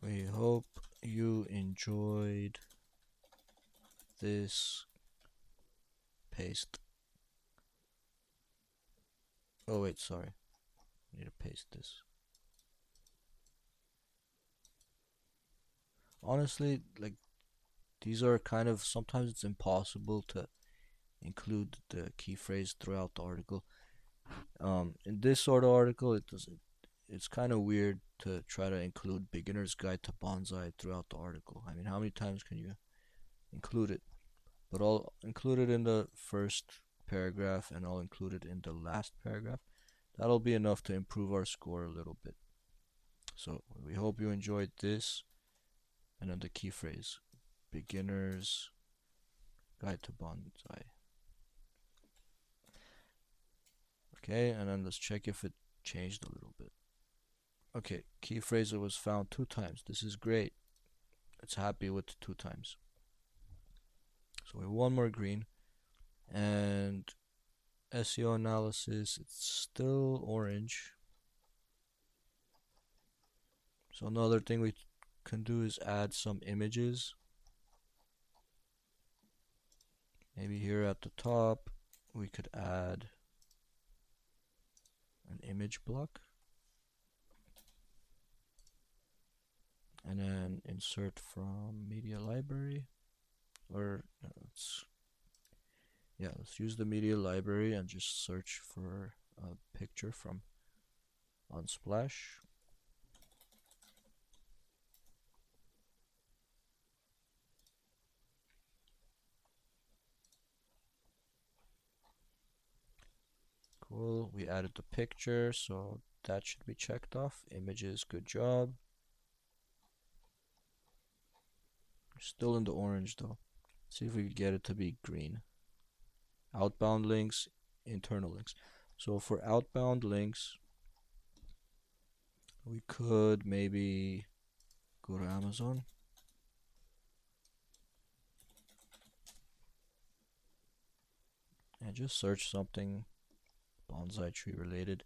We hope you enjoyed this paste. Oh wait, sorry. I need to paste this. Honestly, like these are kind of sometimes it's impossible to include the key phrase throughout the article. In this sort of article, it's kind of weird to try to include beginner's guide to bonsai throughout the article. I mean, how many times can you include it? But I'll include it in the first paragraph and I'll include it in the last paragraph. That'll be enough to improve our score a little bit. So we hope you enjoyed this, and then the key phrase, beginner's guide to bonsai. Okay, and then let's check if it changed a little bit. Okay, key phrase was found 2 times. This is great. It's happy with 2 times. So we have one more green. And SEO analysis, it's still orange. So another thing we can do is add some images. Maybe here at the top, we could add an image block. And then insert from media library. Or let's use the media library and just search for a picture from Unsplash. Cool, we added the picture, so that should be checked off. Images, good job. Still in the orange though. See if we could get it to be green. Outbound links, internal links. So for outbound links, we could maybe go to Amazon. And just search something bonsai tree related.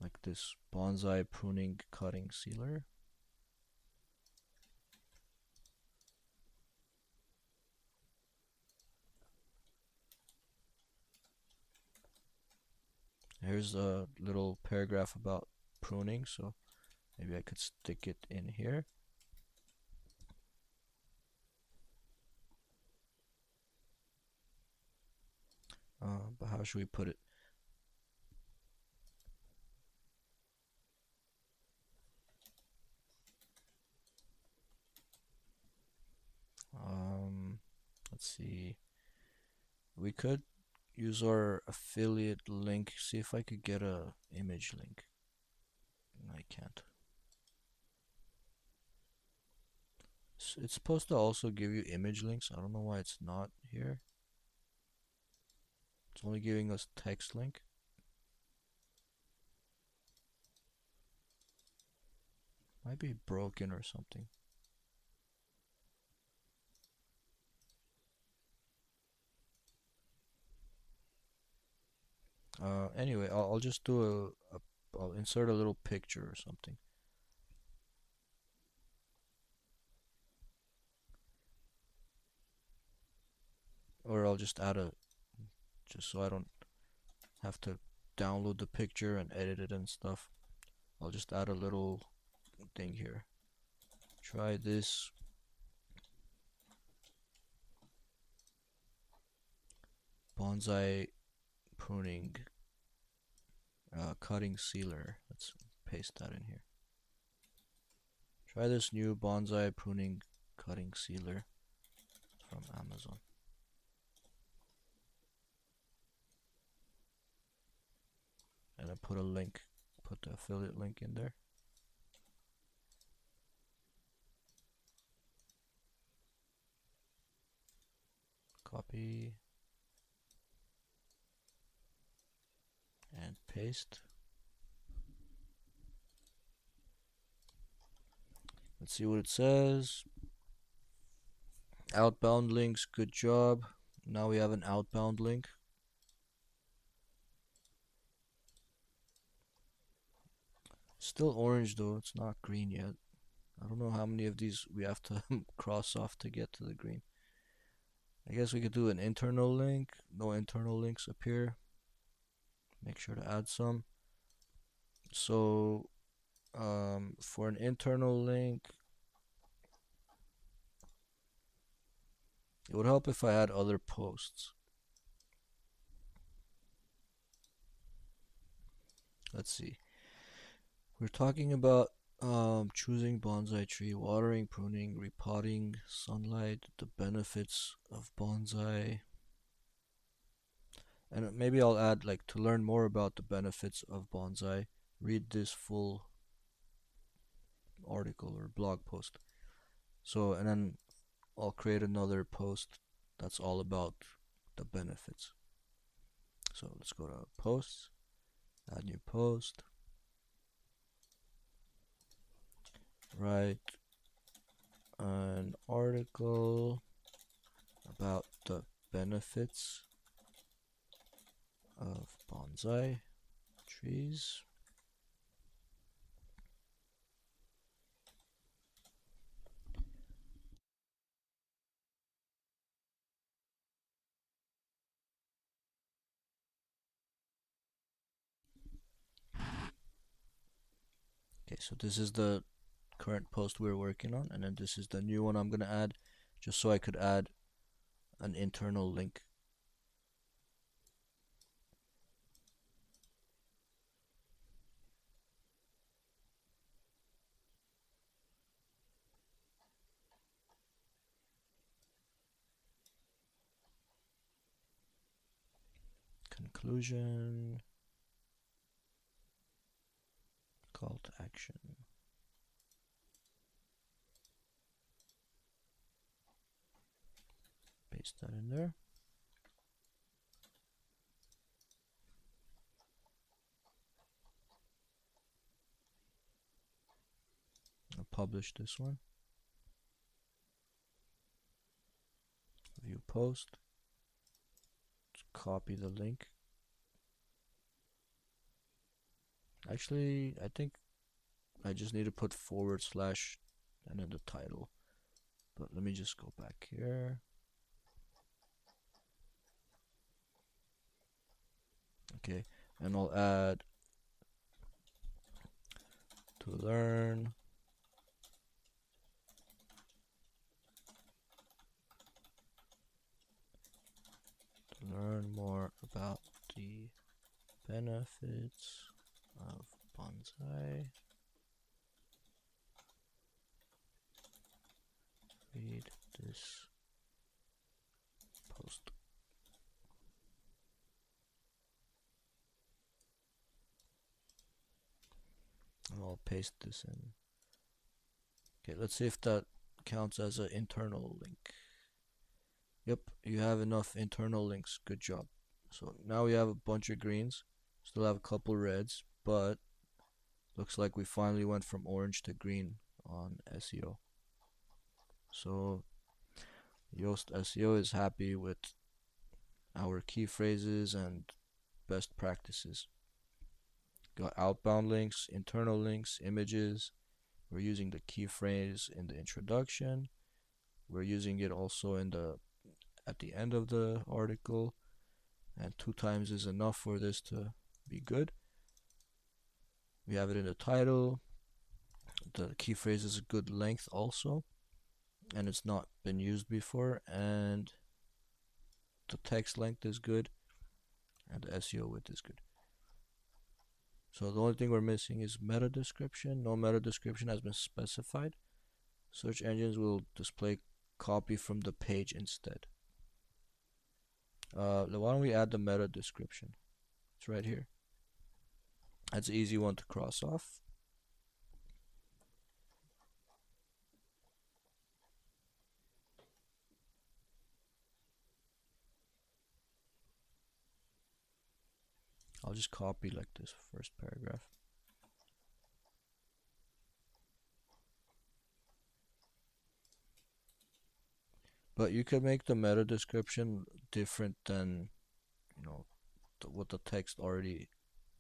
Like this bonsai pruning cutting sealer. Here's a little paragraph about pruning, so maybe I could stick it in here. But how should we put it? Let's see. We could use our affiliate link. See if I could get a image link. I can't. It's supposed to also give you image links. I don't know why it's not here. It's only giving us text link. Might be broken or something. Anyway, I'll just do I'll insert a little picture or something. Or I'll just add just so I don't have to download the picture and edit it and stuff. I'll just add a little thing here. Try this. Bonsai pruning cutting sealer. Let's paste that in here. Try this new bonsai pruning cutting sealer from Amazon. and then put a link, put the affiliate link in there. Copy and paste. Let's see what it says. Outbound links, good job. Now we have an outbound link. Still orange though, it's not green yet. I don't know how many of these we have to cross off to get to the green. I guess we could do an internal link. No internal links appear. Make sure to add some. So for an internal link, it would help if I had other posts. Let's see. We're talking about choosing bonsai tree, watering, pruning, repotting, sunlight, the benefits of bonsai. And maybe I'll add, like, to learn more about the benefits of bonsai, read this full article or blog post. So, and then I'll create another post that's all about the benefits. So let's go to posts, add new post, write an article about the benefits of bonsai trees. Okay, so this is the current post we're working on, and then this is the new one I'm gonna add, just so I could add an internal link. Conclusion, call to action. Paste that in there. I'll publish this one. View post. Let's copy the link. Actually, I think I just need to put / and then the title. But let me just go back here. Okay, and I'll add to learn more about the benefits of bonsai. Read this post. And I'll paste this in. Okay, let's see if that counts as an internal link. Yep, you have enough internal links. Good job. So now we have a bunch of greens. Still have a couple reds, but looks like we finally went from orange to green on SEO. So Yoast SEO is happy with our key phrases and best practices. Got outbound links, internal links, images. We're using the key phrase in the introduction. We're using it also at the end of the article, and 2 times is enough for this to be good. We have it in the title. The key phrase is a good length also, and it's not been used before, and the text length is good, and the SEO width is good. So the only thing we're missing is meta description. No meta description has been specified. Search engines will display copy from the page instead. Why don't we add the meta description? It's right here. That's an easy one to cross off. I'll just copy like this first paragraph. But you could make the meta description different than, you know, what the text already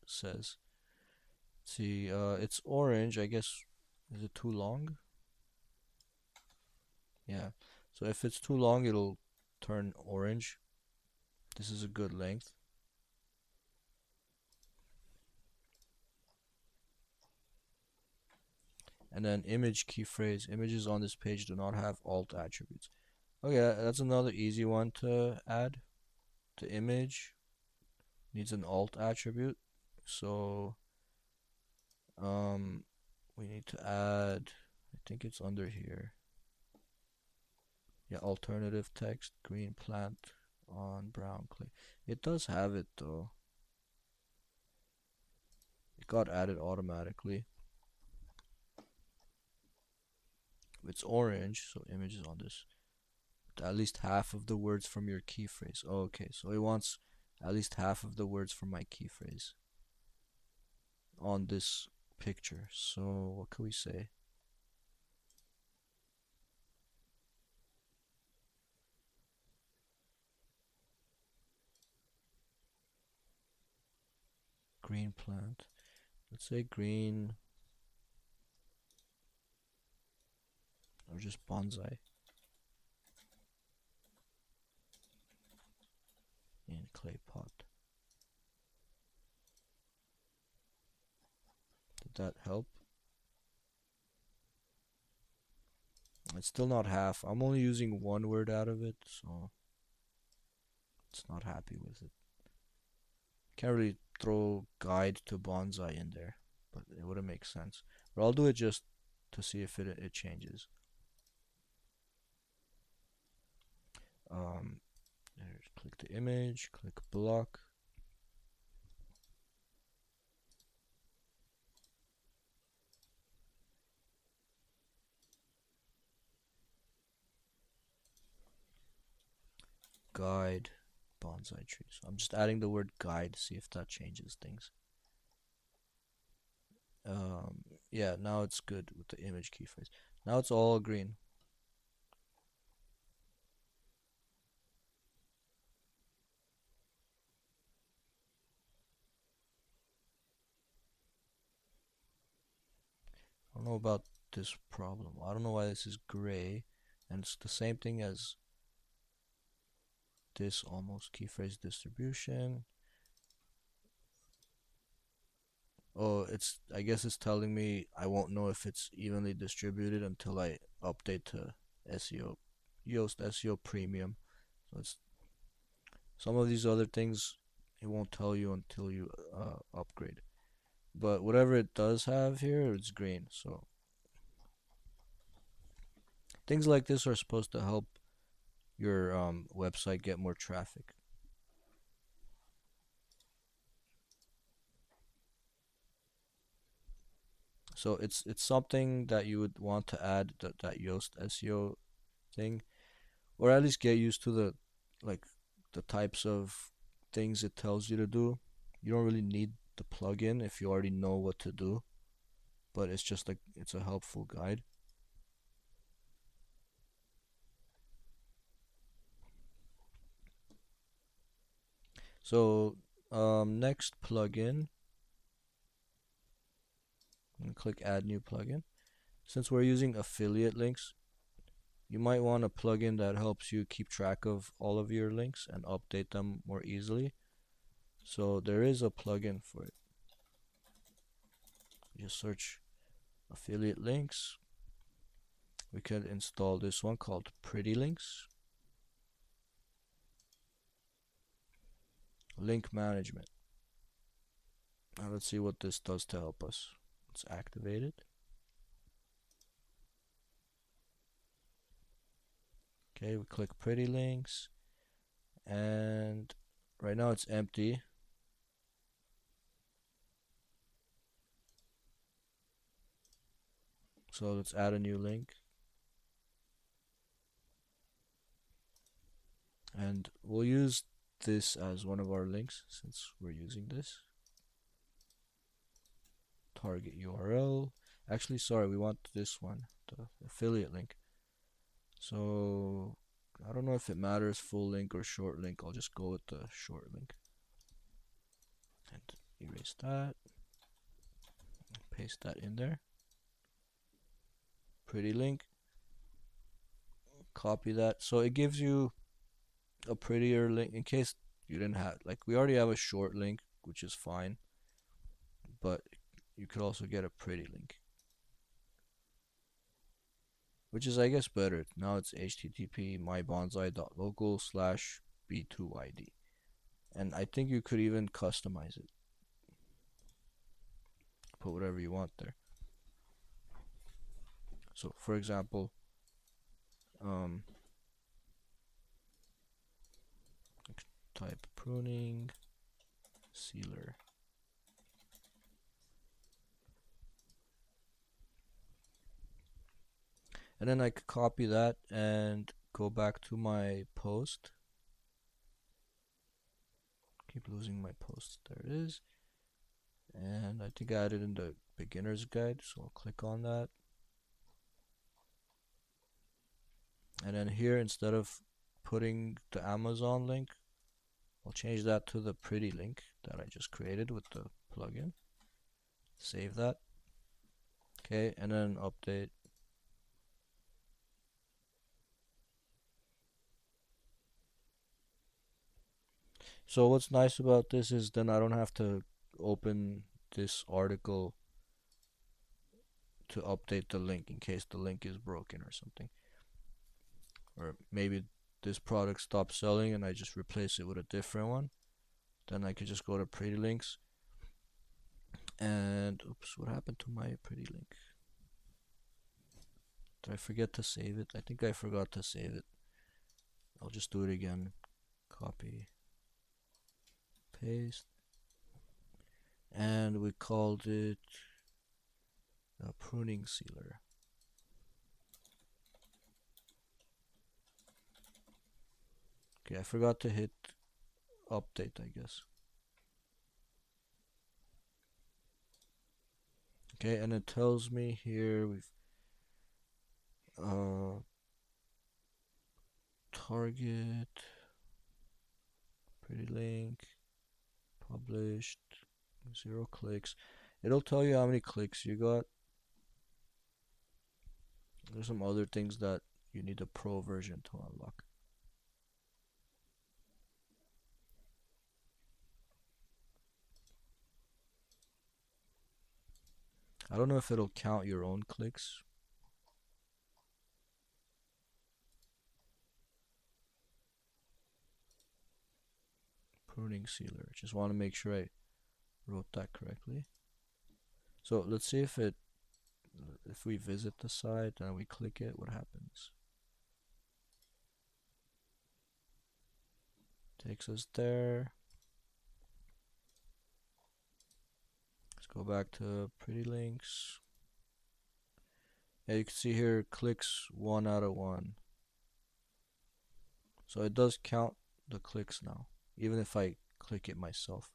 says. See, it's orange, I guess. Is it too long? Yeah. So if it's too long, it'll turn orange. This is a good length. And then image key phrase. Images on this page do not have alt attributes. Okay, that's another easy one to add. The image needs an alt attribute. So um we need to add, I think it's under here. Yeah, alternative text, green plant on brown clay. It does have it though. It got added automatically. It's orange, so image is on this. At least half of the words from your key phrase. Oh, okay, so it wants at least half of the words from my key phrase on this picture. So what can we say? Green plant. Let's say green or just bonsai in clay pot. Did that help? It's still not half. I'm only using one word out of it, so it's not happy with it. Can't really throw guide to bonsai in there, but it wouldn't make sense. But I'll do it just to see if it changes. Um, click the image, click block. Guide bonsai tree. So I'm just adding the word guide, see if that changes things. Yeah, now it's good with the image key phrase. Now it's all green. I don't know about this problem. I don't know why this is gray, and it's the same thing as this almost key phrase distribution. Oh, I guess it's telling me I won't know if it's evenly distributed until I update to SEO, Yoast SEO Premium. So it's some of these other things it won't tell you until you upgrade. But whatever it does have here, it's green. So things like this are supposed to help your website get more traffic. So it's something that you would want to add that Yoast SEO thing, or at least get used to like the types of things it tells you to do. You don't really need the plugin if you already know what to do, but it's just like it's a helpful guide. So next plugin, I'm gonna click add new plugin. Since we're using affiliate links, you might want a plugin that helps you keep track of all of your links and update them more easily. So there is a plugin for it. Just search affiliate links. We could install this one called Pretty Links. Link management. Now let's see what this does to help us. Let's activate it. Okay, we click Pretty Links, and right now it's empty. So let's add a new link. And we'll use this as one of our links since we're using this. Target URL. Actually, sorry, we want this one, the affiliate link. So I don't know if it matters full link or short link. I'll just go with the short link. And erase that. Paste that in there. Pretty link. Copy that. So it gives you a prettier link in case you didn't have, like, we already have a short link, which is fine, but you could also get a pretty link, which is, I guess, better. Now it's http mybonsai.local/b2yd, and I think you could even customize it, put whatever you want there. So for example, type pruning sealer, and then I could copy that and go back to my post. Keep losing my post. There it is. And I think I added in the beginner's guide, so I'll click on that. And then here, instead of putting the Amazon link, I'll change that to the pretty link that I just created with the plugin. Save that. Okay, and then update. So what's nice about this is then I don't have to open this article to update the link in case the link is broken or something. Or maybe this product stops selling and I just replace it with a different one. Then I could just go to pretty links. And oops, what happened to my pretty link? Did I forget to save it? I think I forgot to save it. I'll just do it again. Copy, paste, and we called it a pruning sealer. Okay, I forgot to hit update, I guess. Okay, and it tells me here we've target, pretty link, published, 0 clicks. It'll tell you how many clicks you got. There's some other things that you need a pro version to unlock. I don't know if it'll count your own clicks. Pruning sealer. Just want to make sure I wrote that correctly. So let's see if we visit the site and we click it, what happens? Takes us there. Let's go back to pretty links. Yeah, you can see here clicks 1 out of 1. So it does count the clicks now, even if I click it myself.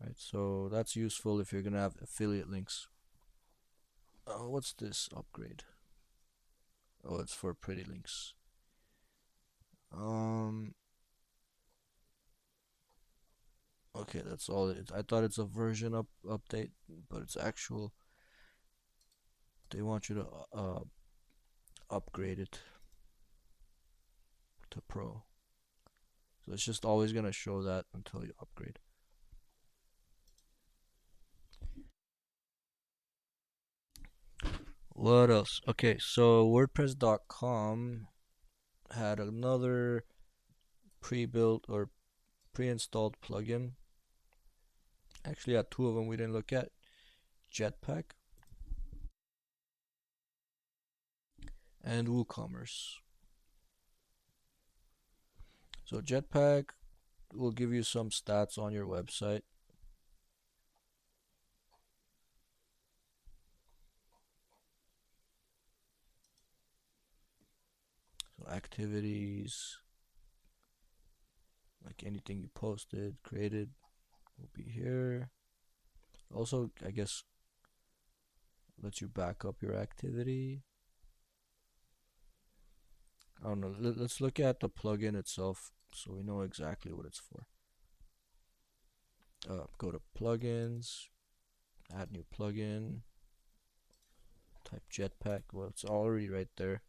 Right, so that's useful if you're gonna have affiliate links. What's this upgrade? Oh, it's for pretty links. Okay, that's all it is. I thought it's a version update, but it's actual. They want you to upgrade it to pro. So it's just always gonna show that until you upgrade. What else? Okay, so WordPress.com had another pre-built or pre-installed plugin. Actually, had two of them we didn't look at. Jetpack and WooCommerce. So Jetpack will give you some stats on your website. activities, like anything you posted, created, will be here. Also, I guess lets you back up your activity. I don't know. Let's look at the plugin itself so we know exactly what it's for. Go to plugins, add new plugin, type Jetpack. Well, it's already right there.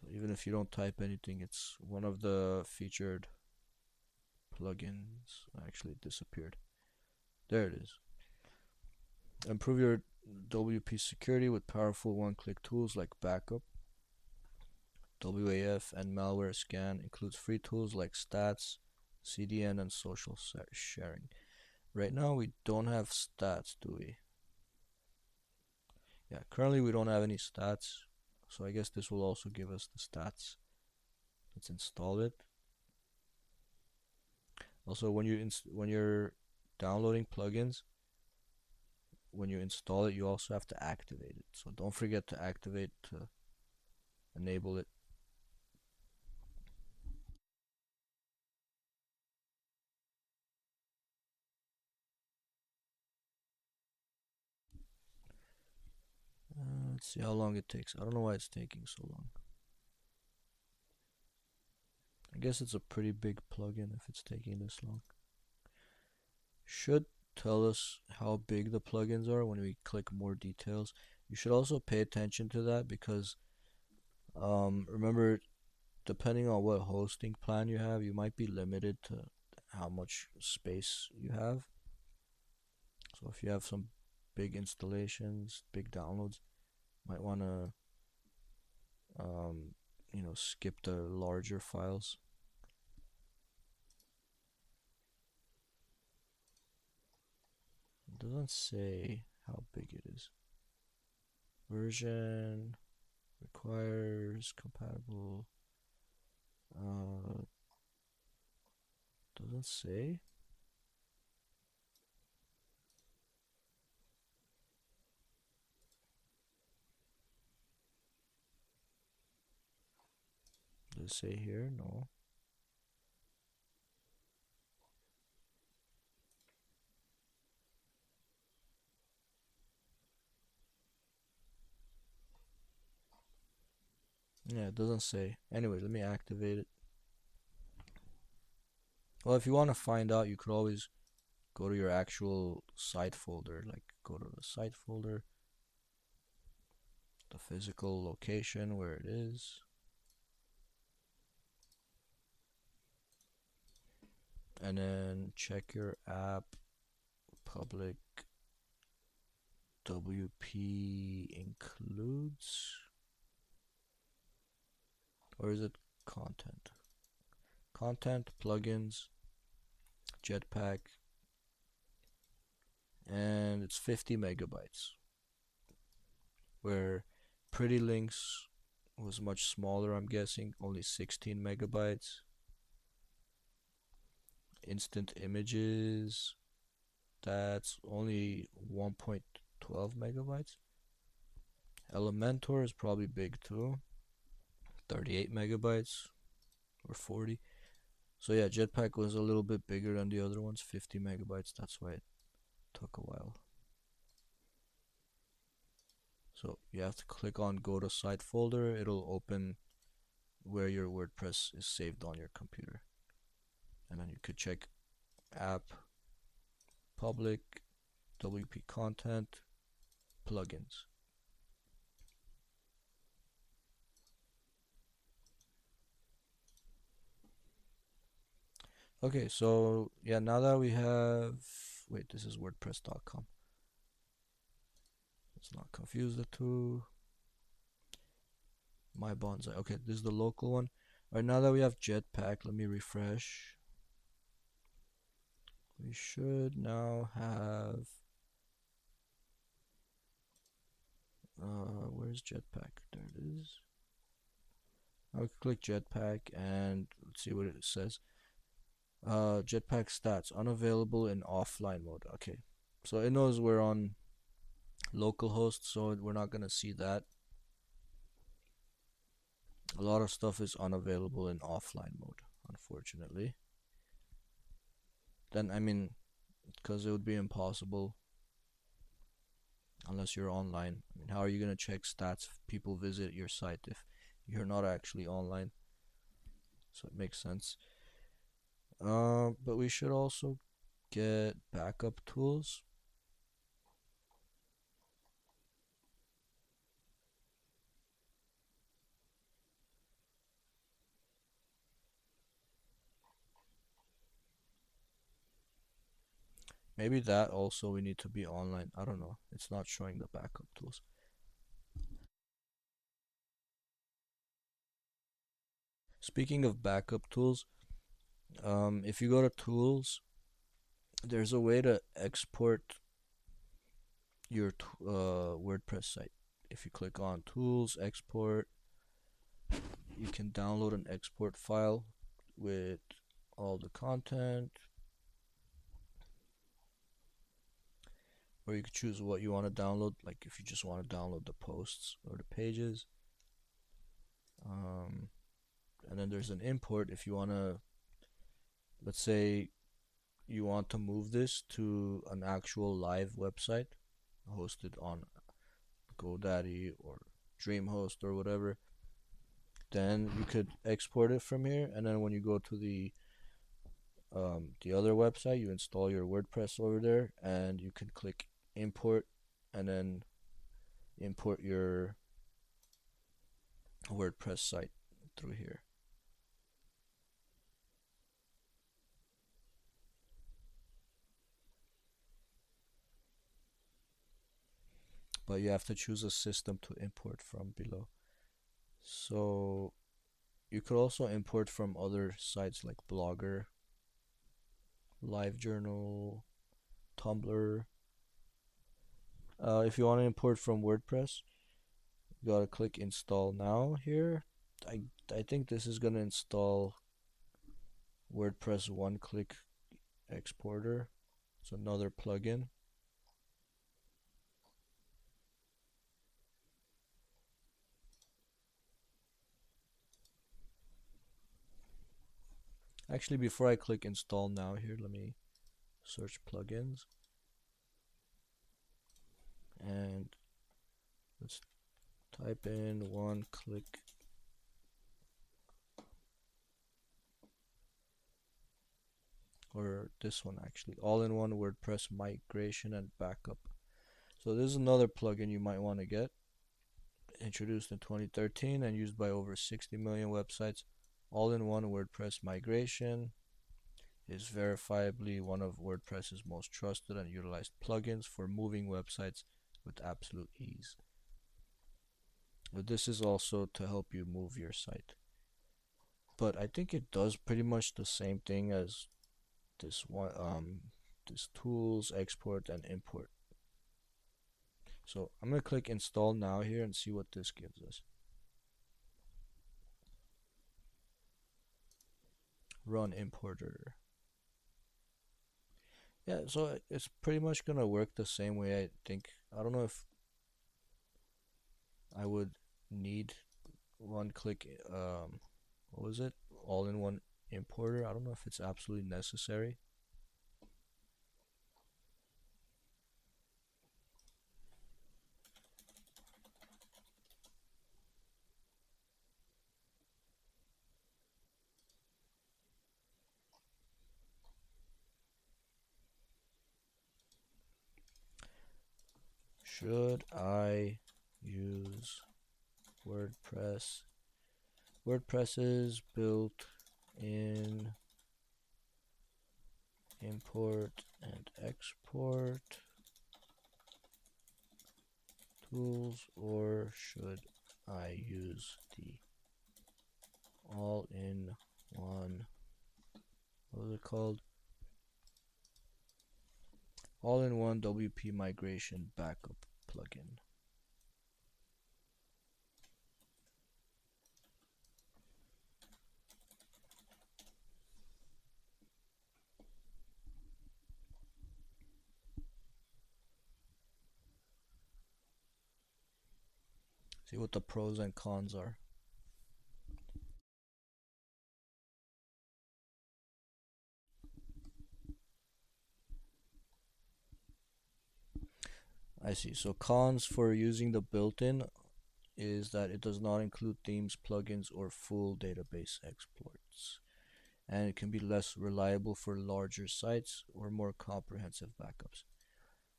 So even if you don't type anything, it's one of the featured plugins. Actually, it disappeared. There it is. Improve your WP security with powerful one-click tools like backup, WAF, and malware scan. Includes free tools like stats, CDN, and social sharing. Right now, we don't have stats, do we? Yeah, currently we don't have any stats, so I guess this will also give us the stats. Let's install it. Also, when you're downloading plugins, when you install it, you also have to activate it. So don't forget to activate to enable it. Let's see how long it takes. I don't know why it's taking so long. I guess it's a pretty big plugin if it's taking this long. Should tell us how big the plugins are when we click more details. You should also pay attention to that because remember, depending on what hosting plan you have, you might be limited to how much space you have. So if you have some big installations, big downloads, might want to skip the larger files. It doesn't say how big it is. Version requires compatible. Doesn't say. Does it say here? No. Yeah, it doesn't say. Anyway, let me activate it. Well, if you want to find out, you could always go to your actual site folder. Like, go to the site folder, the physical location where it is. And then check your app, public WP includes, or is it content? Content, plugins, Jetpack, and it's 50 megabytes. Where Pretty Links was much smaller, I'm guessing, only 16 megabytes. Instant Images, that's only 1.12 megabytes. Elementor is probably big too, 38 megabytes or 40. So yeah, Jetpack was a little bit bigger than the other ones, 50 megabytes. That's why it took a while. So you have to click on go to site folder. It'll open where your WordPress is saved on your computer. And then you could check app, public, WP content, plugins. Okay, so yeah, now that we have, wait, this is WordPress.com. Let's not confuse the two. My bonsai. Okay, this is the local one. Alright, now that we have Jetpack, let me refresh. We should now have where's Jetpack? There it is. I'll click Jetpack and let's see what it says. Jetpack stats unavailable in offline mode. Okay, so it knows we're on localhost, so we're not gonna see that. A lot of stuff is unavailable in offline mode, unfortunately. Then, I mean, because it would be impossible unless you're online. I mean, how are you going to check stats if people visit your site if you're not actually online? So it makes sense. But we should also get backup tools. Maybe that also we need to be online. I don't know. It's not showing the backup tools. Speaking of backup tools, if you go to tools, there's a way to export your WordPress site. If you click on tools, export, you can download an export file with all the content, or you could choose what you want to download, like if you just want to download the posts or the pages. Um, and then there's an import if you want to, let's say you want to move this to an actual live website hosted on GoDaddy or DreamHost or whatever. Then you could export it from here, and then when you go to the other website, you install your WordPress over there, and you can click import, and then import your WordPress site through here. But you have to choose a system to import from below. So you could also import from other sites like Blogger, LiveJournal, Tumblr. If you want to import from WordPress, you gotta click install now here. I I think this is gonna install WordPress one-click exporter. It's another plugin. Actually, before I click install now here, let me search plugins, and let's type in one-click. Or this one actually, all-in-one WordPress migration and backup. So this is another plugin you might want to get. Introduced in 2013 and used by over 60 million websites. All-in-one WordPress migration is verifiably one of WordPress's most trusted and utilized plugins for moving websites with absolute ease. But this is also to help you move your site. But I think it does pretty much the same thing as this one, this tools, export, and import. So I'm gonna click install now here and see what this gives us. Run importer. Yeah, so it's pretty much gonna work the same way, I think. I don't know if I would need one click, what was it? All-in-one importer. I don't know if it's absolutely necessary. Should I use WordPress? WordPress is built in import and export tools, or should I use the all-in-one, what was it called? All-in-one WP migration backup plugin. See what the pros and cons are. I see. So cons for using the built-in is that it does not include themes, plugins, or full database exports. And it can be less reliable for larger sites or more comprehensive backups.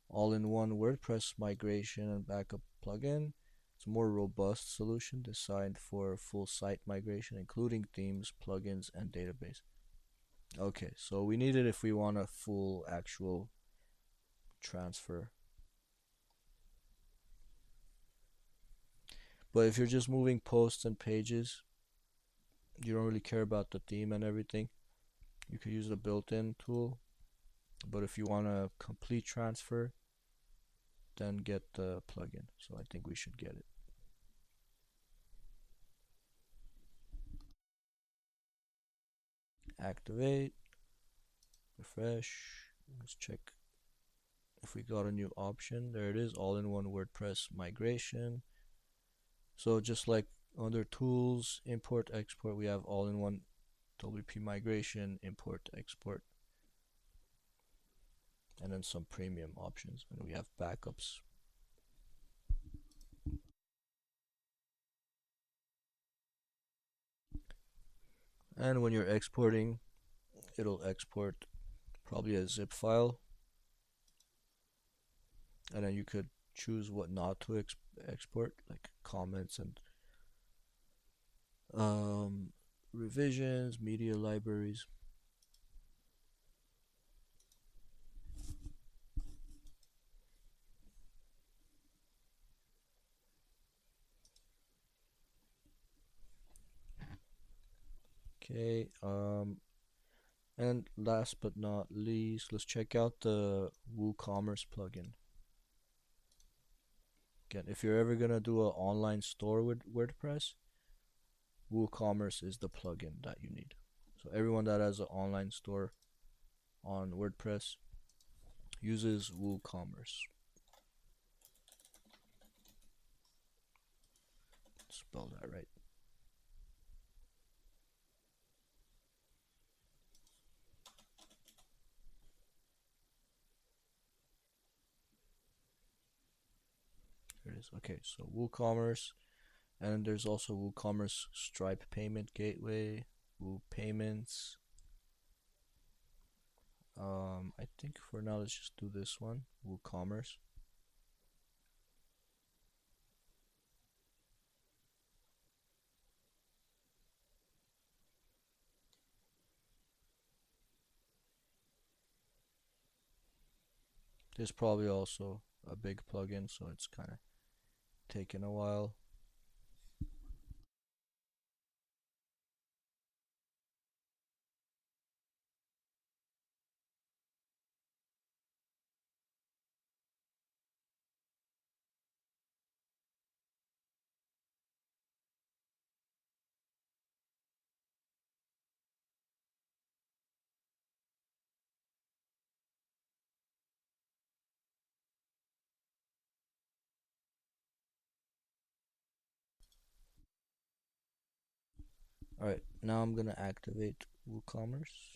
All-in-one WordPress migration and backup plugin. It's a more robust solution designed for full site migration, including themes, plugins, and database. Okay, so we need it if we want a full actual transfer. But if you're just moving posts and pages, you don't really care about the theme and everything, you could use the built-in tool. But if you want a complete transfer, then get the plugin. So I think we should get it. Activate, refresh. Let's check if we got a new option. There it is, all-in-one WordPress migration. So just like under tools, import, export, we have all-in-one WP migration, import, export, and then some premium options, and we have backups. And when you're exporting, it'll export probably a zip file, and then you could choose what not to export, like comments and revisions, media libraries. Okay, and last but not least, let's check out the WooCommerce plugin. Again, if you're ever gonna do an online store with WordPress, WooCommerce is the plugin that you need. So everyone that has an online store on WordPress uses WooCommerce. Spell that right. There it is. Okay, so WooCommerce, and there's also WooCommerce Stripe Payment Gateway, Woo Payments. I think for now let's just do this one, WooCommerce. There's probably also a big plugin, so it's kind of taking a while. Alright, now I'm gonna activate WooCommerce.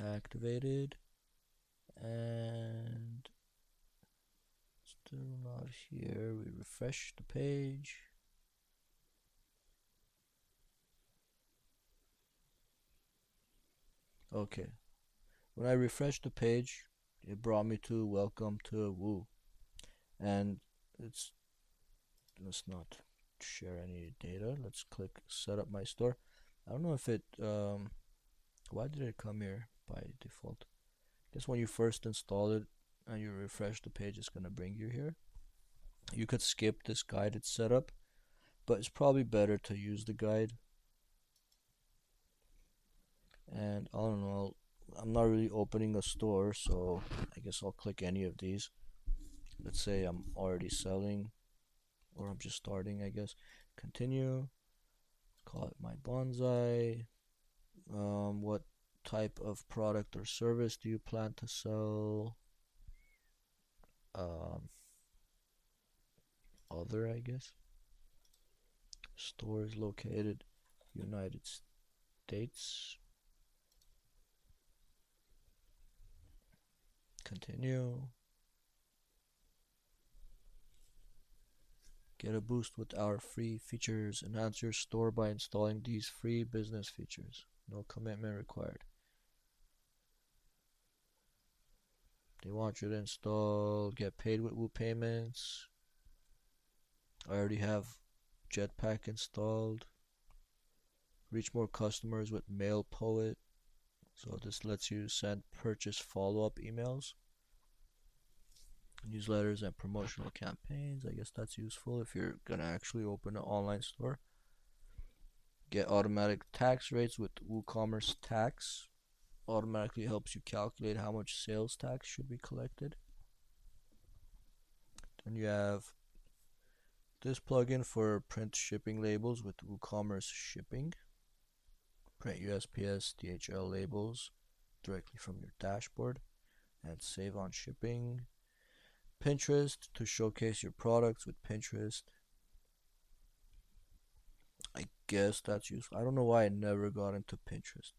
Activated, and still not here. We refresh the page. Okay, when I refreshed the page, it brought me to welcome to Woo, and let's not share any data. Let's click set up my store. I don't know if it why did it come here by default? I guess when you first install it and you refresh the page, it's gonna bring you here. You could skip this guided setup, but it's probably better to use the guide. And I don't know, I'm not really opening a store, so I guess I'll click any of these. Let's say I'm already selling, or I'm just starting, I guess. Continue, call it my bonsai. What type of product or service do you plan to sell? Other, I guess. Stores located United States. Continue. Get a boost with our free features. Enhance your store by installing these free business features. No commitment required. They want you to install, get paid with Woo payments. I already have Jetpack installed. Reach more customers with Mail Poet. So this lets you send purchase follow-up emails, newsletters, and promotional campaigns. I guess that's useful if you're gonna actually open an online store. Get automatic tax rates with WooCommerce Tax. Automatically helps you calculate how much sales tax should be collected. Then you have this plugin for print shipping labels with WooCommerce Shipping. Print USPS DHL labels directly from your dashboard and save on shipping. Pinterest to showcase your products with Pinterest. I guess that's useful. I don't know why I never got into Pinterest.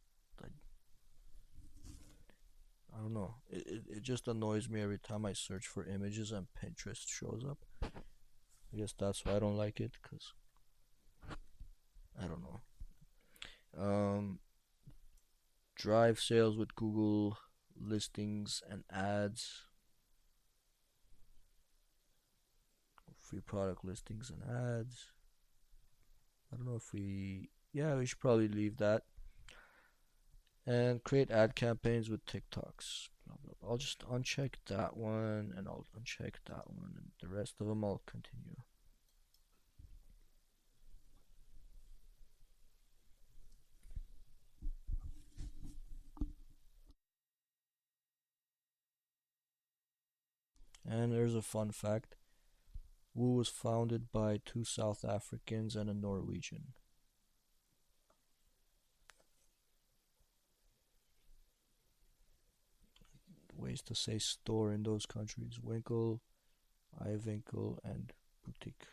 I don't know. It just annoys me every time I search for images and Pinterest shows up. I guess that's why I don't like it, because I don't know. Drive sales with Google listings and ads. Free product listings and ads. I don't know if yeah, we should probably leave that. And create ad campaigns with TikToks. Blah, blah, blah. I'll just uncheck that one, and I'll uncheck that one, and the rest of them I'll continue. And there's a fun fact. Woo was founded by two South Africans and a Norwegian. Ways to say store in those countries: Winkle, Iwinkle, and boutique.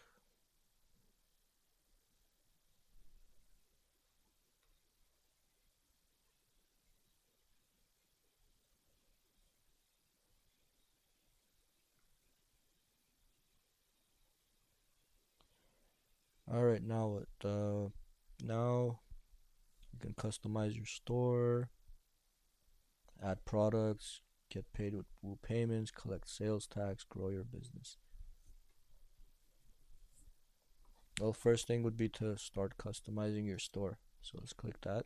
Alright, now what? Now you can customize your store, add products, get paid with Woo payments, collect sales tax, grow your business. Well, first thing would be to start customizing your store. So let's click that.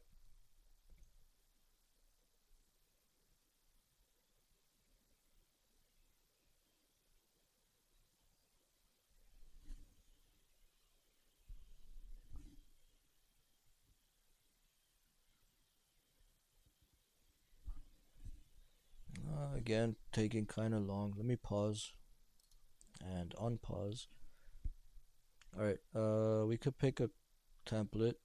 Again, taking kind of long. Let me pause and unpause. Alright, we could pick a template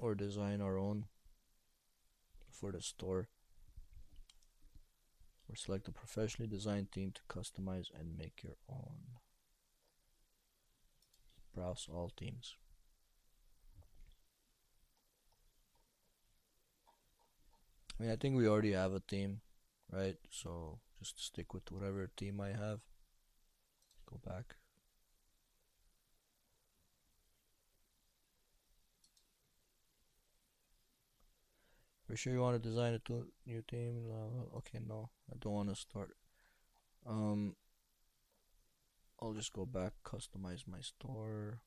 or design our own for the store, or select a professionally designed theme to customize and make your own. Browse all themes. I mean, I think we already have a theme, right? So just stick with whatever theme I have. Go back. For sure you want to design a new theme? Okay, no, I don't want to start. I'll just go back, customize my store.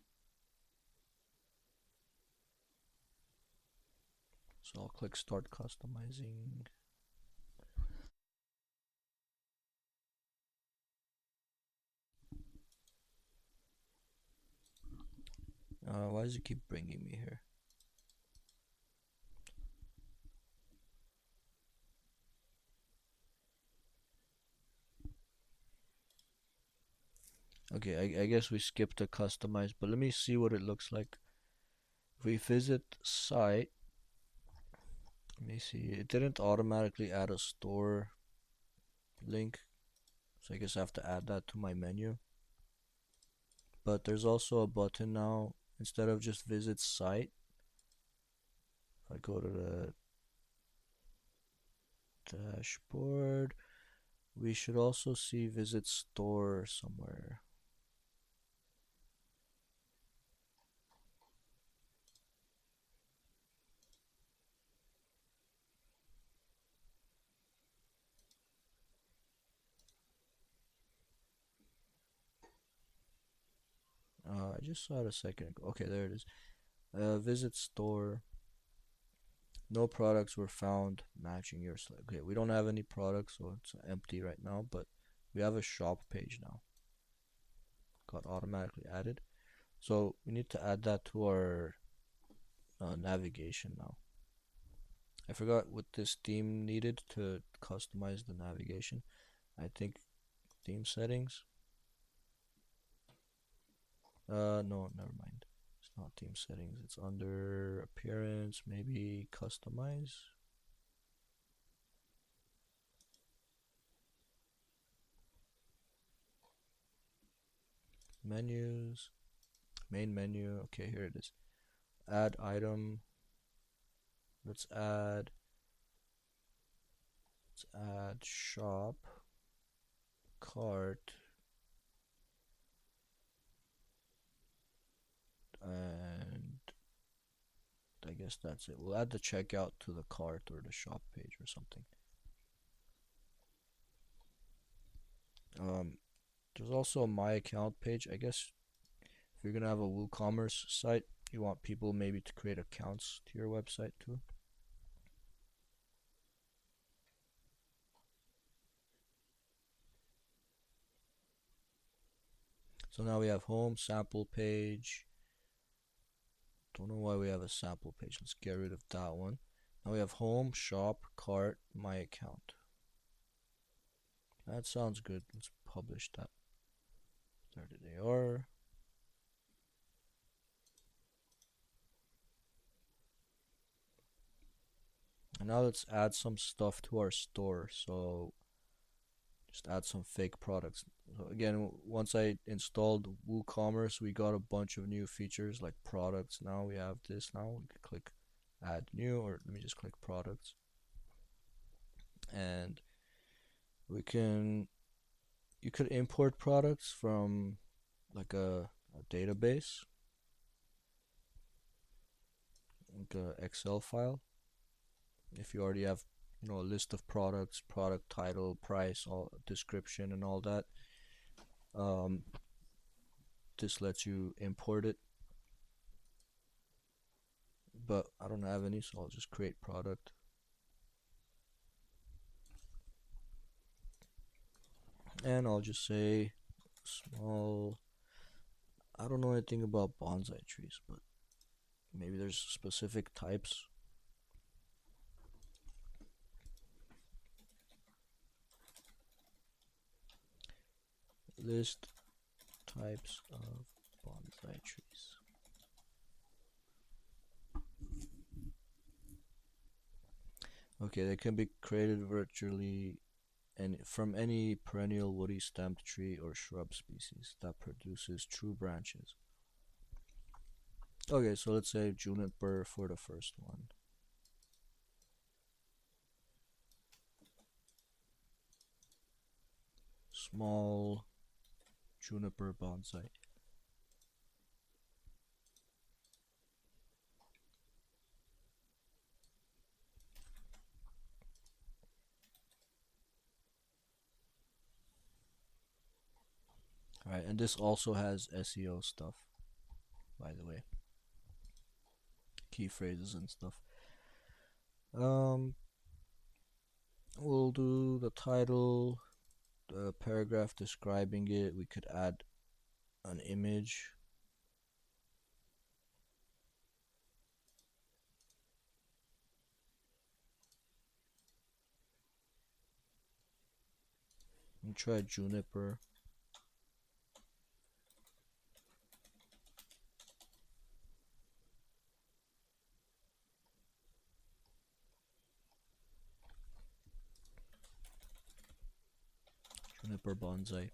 So I'll click start customizing. Why does it keep bringing me here? Okay, I guess we skipped the customize, but let me see what it looks like. If we visit site, let me see. It didn't automatically add a store link, so I guess I have to add that to my menu. But there's also a button now. Instead of just visit site, if I go to the dashboard, We should also see visit store somewhere. I just saw it a second ago. Okay, there it is. Visit store. No products were found matching your select. Okay, we don't have any products, so it's empty right now, but we have a shop page now. Got automatically added. So we need to add that to our navigation now. I forgot what this theme needed to customize the navigation. I think theme settings. No, never mind. It's not theme settings. It's under appearance, maybe customize. Menus, main menu. Okay, here it is. Add item. Let's add shop, cart, and I guess that's it. We'll add the checkout to the cart or the shop page or something. Um, there's also a my account page. I guess if you're gonna have a WooCommerce site, you want people maybe to create accounts to your website too. So now we have home, sample page. Don't know why we have a sample page. Let's get rid of that one. Now we have home, shop, cart, my account. That sounds good. Let's publish that. There they are. And now let's add some stuff to our store. So just add some fake products. So again, once I installed WooCommerce, we got a bunch of new features like products. Now we have this. Now we can click add new, or let me just click products. And you could import products from like a database, like a Excel file. If you already have, a list of products, product title, price, all description, and all that. This lets you import it, but I don't have any, so I'll just create product. And I'll just say small. I don't know anything about bonsai trees, but maybe there's specific types. List types of bonsai trees. Okay, they can be created virtually and from any perennial woody stamped tree or shrub species that produces true branches. Okay, so let's say juniper for the first one. Small juniper bonsai. Alright, and this also has SEO stuff, by the way. Key phrases and stuff. We'll do the title, the paragraph describing it. We could add an image. And try juniper. Juniper bonsai.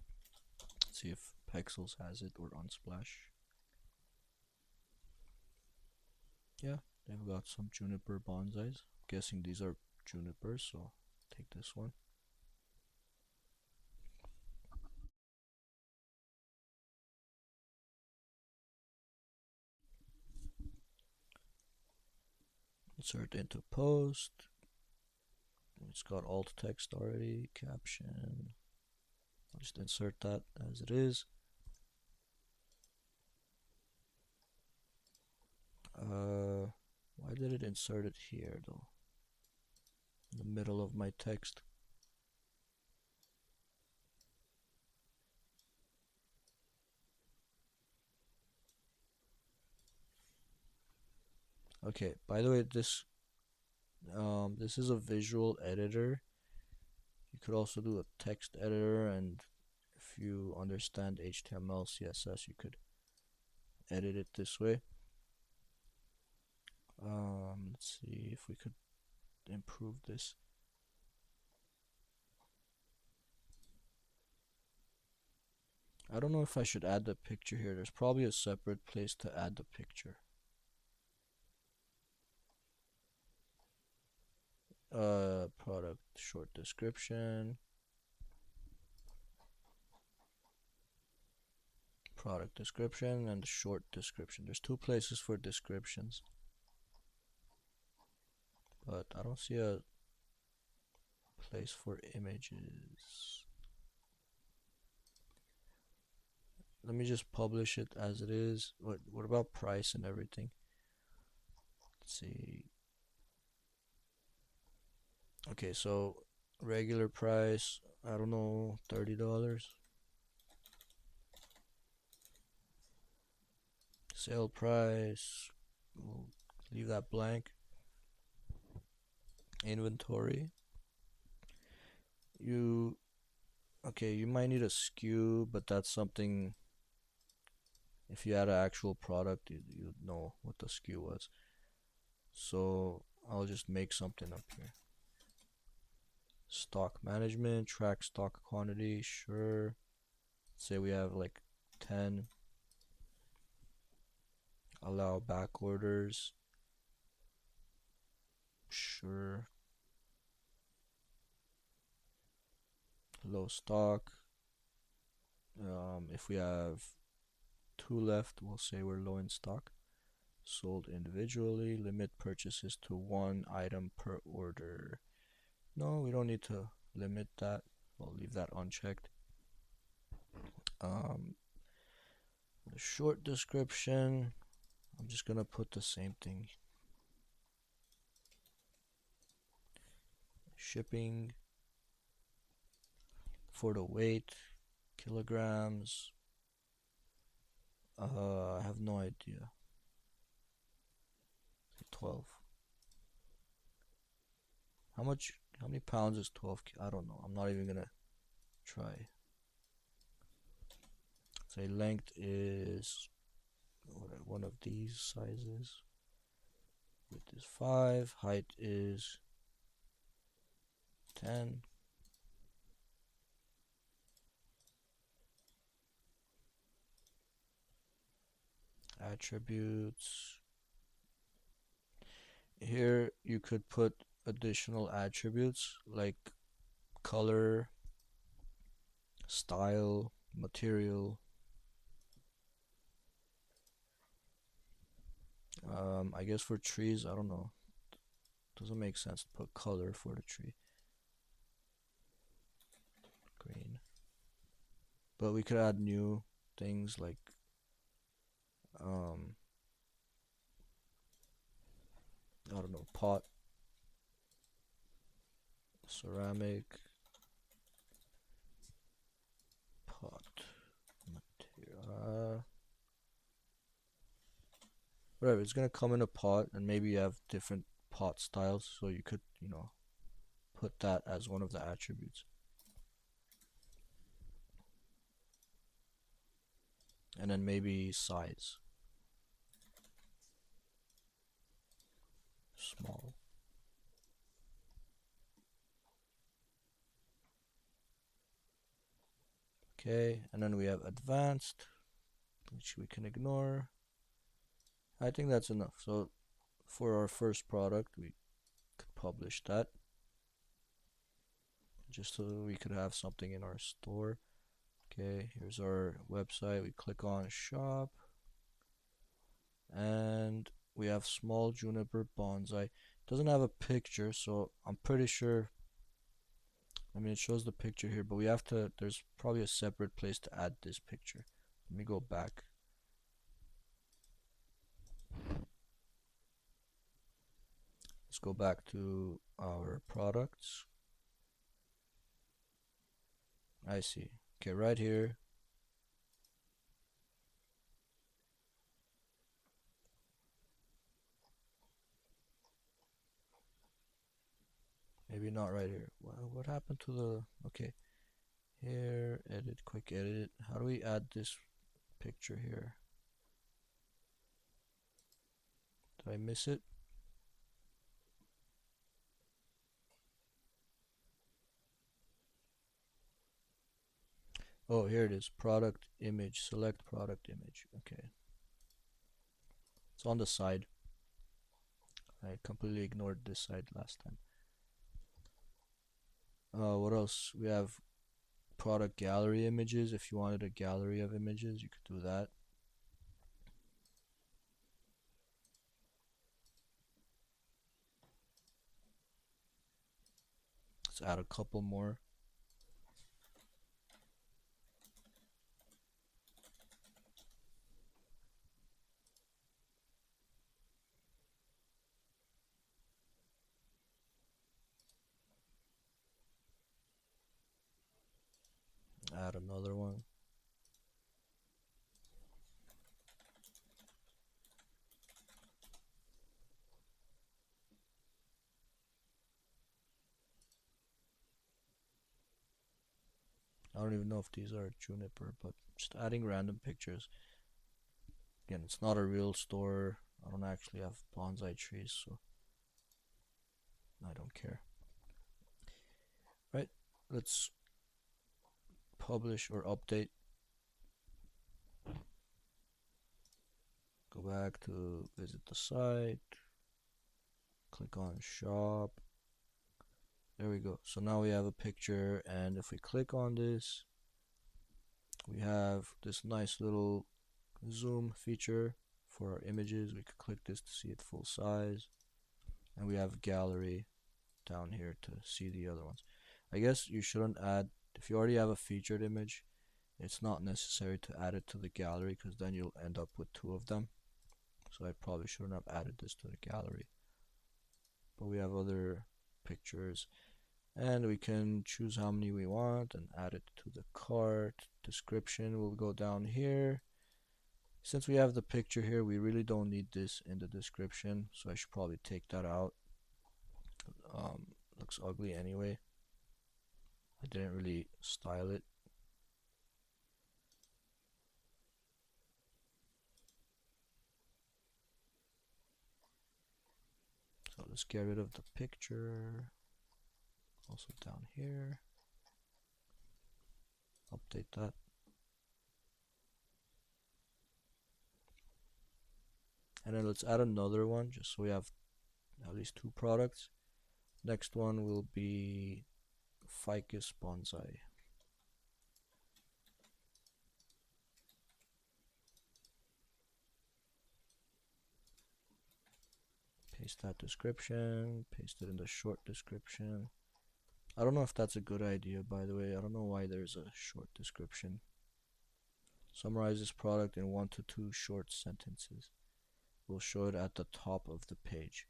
Let's see if Pexels has it or Unsplash. Yeah, they've got some juniper bonsais. Guessing these are junipers, so take this one. Insert into post. It's got alt text already. Caption. I'll just insert that as it is. Why did it insert it here though? In the middle of my text. Okay, by the way, this is a visual editor. You could also do a text editor, and if you understand HTML, CSS, you could edit it this way. Let's see if we could improve this. I don't know if I should add the picture here. There's probably a separate place to add the picture. Product short description. Product description and short description. There's two places for descriptions, but I don't see a place for images. Let me just publish it as it is. What about price and everything? Let's see. Okay, so regular price, I don't know, $30. Sale price, we'll leave that blank. Inventory. Okay, you might need a SKU, but that's something, if you had an actual product, you'd know what the SKU was. So I'll just make something up here. Stock management, track stock quantity, sure. Say we have like 10. Allow back orders, sure. Low stock. If we have 2 left, we'll say we're low in stock. Sold individually. Limit purchases to 1 item per order. No, we don't need to limit that. We'll leave that unchecked. The short description, I'm just gonna put the same thing. Shipping for the weight, kilograms. I have no idea. 12. How many pounds is 12? I don't know. I'm not even gonna try. Say length is one of these sizes. Width is 5. Height is 10. Attributes. Here you could put additional attributes like color, style, material. I guess for trees, I don't know. Doesn't make sense to put color for the tree. Green. But we could add new things like I don't know, pot, ceramic, pot, material. Whatever, it's gonna come in a pot, and maybe you have different pot styles, so you could, put that as one of the attributes. And then maybe size. Small. Okay, and then we have advanced, which we can ignore. I think that's enough. So for our first product, we could publish that just so we could have something in our store. Okay, here's our website. We click on shop, and we have small juniper bonsai. Doesn't have a picture, so I'm pretty sure. I mean, it shows the picture here, but we have to. There's probably a separate place to add this picture. Let me go back. Let's go back to our products. I see. Okay, right here. Maybe not right here. What happened to the? Okay, here, edit, quick edit. How do we add this picture here? Did I miss it? Oh, here it is. Product image. Select product image. Okay. It's on the side. I completely ignored this side last time. What else? We have product gallery images. If you wanted a gallery of images, you could do that. Let's add a couple more. Add another one. I don't even know if these are juniper, but just adding random pictures. Again, it's not a real store. I don't actually have bonsai trees, so I don't care. Right, let's publish or update. Go back to visit the site. Click on shop. There we go. So now we have a picture, and if we click on this, we have this nice little zoom feature for our images. We could click this to see it full size, and we have gallery down here to see the other ones. I guess you shouldn't add, if you already have a featured image, it's not necessary to add it to the gallery, because then you'll end up with two of them. So I probably shouldn't have added this to the gallery. But we have other pictures, and we can choose how many we want and add it to the cart. Description will go down here. Since we have the picture here, we really don't need this in the description, so I should probably take that out. Looks ugly anyway. I didn't really style it. So let's get rid of the picture. Also down here. Update that. And then let's add another one, just so we have at least two products. Next one will be ficus bonsai. Paste that description, paste it in the short description. I don't know if that's a good idea, by the way. I don't know why there's a short description. Summarize this product in 1 to 2 short sentences. We'll show it at the top of the page.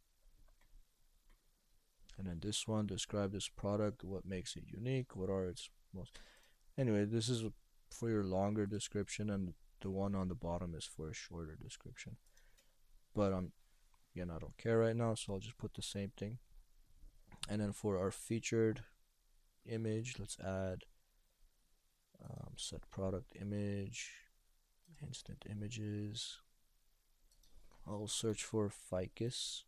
And then this one, describe this product, what makes it unique, what are its most. Anyway, this is for your longer description, and the one on the bottom is for a shorter description. But again, I don't care right now, so I'll just put the same thing. And then for our featured image, let's add set product image, instant images. I'll search for ficus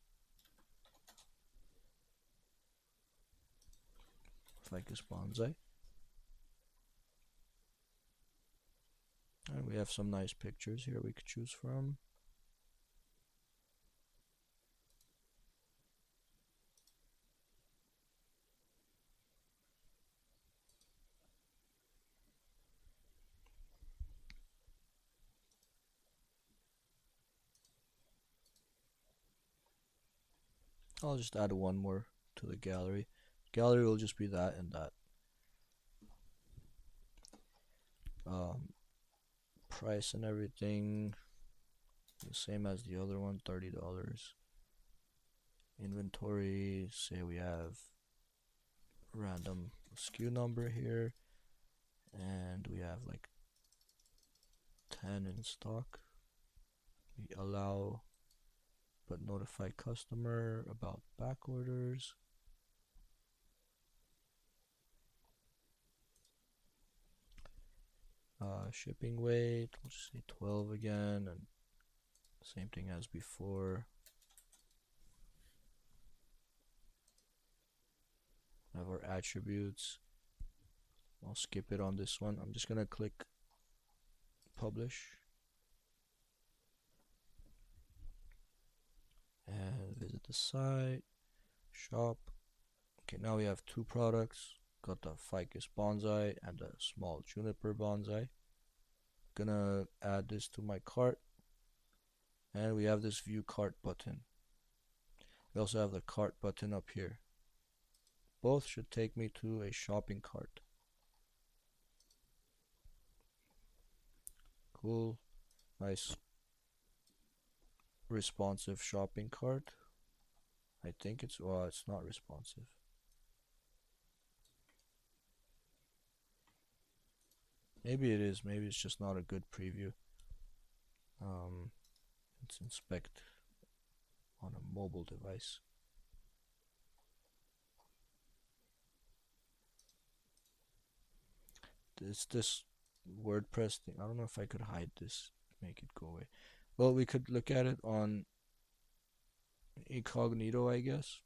bonsai, and we have some nice pictures here we could choose from. I'll just add one more to the gallery. Gallery will just be that and that. Um, Price and everything the same as the other one, $30. Inventory, say we have random SKU number here, and we have like 10 in stock. We allow but notify customer about back orders. Shipping weight, we'll just say 12 again, and same thing as before. We have our attributes. I'll skip it on this one. I'm just gonna click publish and visit the site, shop. Okay, now we have two products. Got the ficus bonsai and the small juniper bonsai. Gonna add this to my cart, and we have this view cart button. We also have the cart button up here. Both should take me to a shopping cart. Cool, nice responsive shopping cart. I think it's not responsive. Maybe it is. Maybe it's just not a good preview. Let's inspect on a mobile device. This WordPress thing. I don't know if I could hide this, make it go away. Well, we could look at it on incognito, I guess.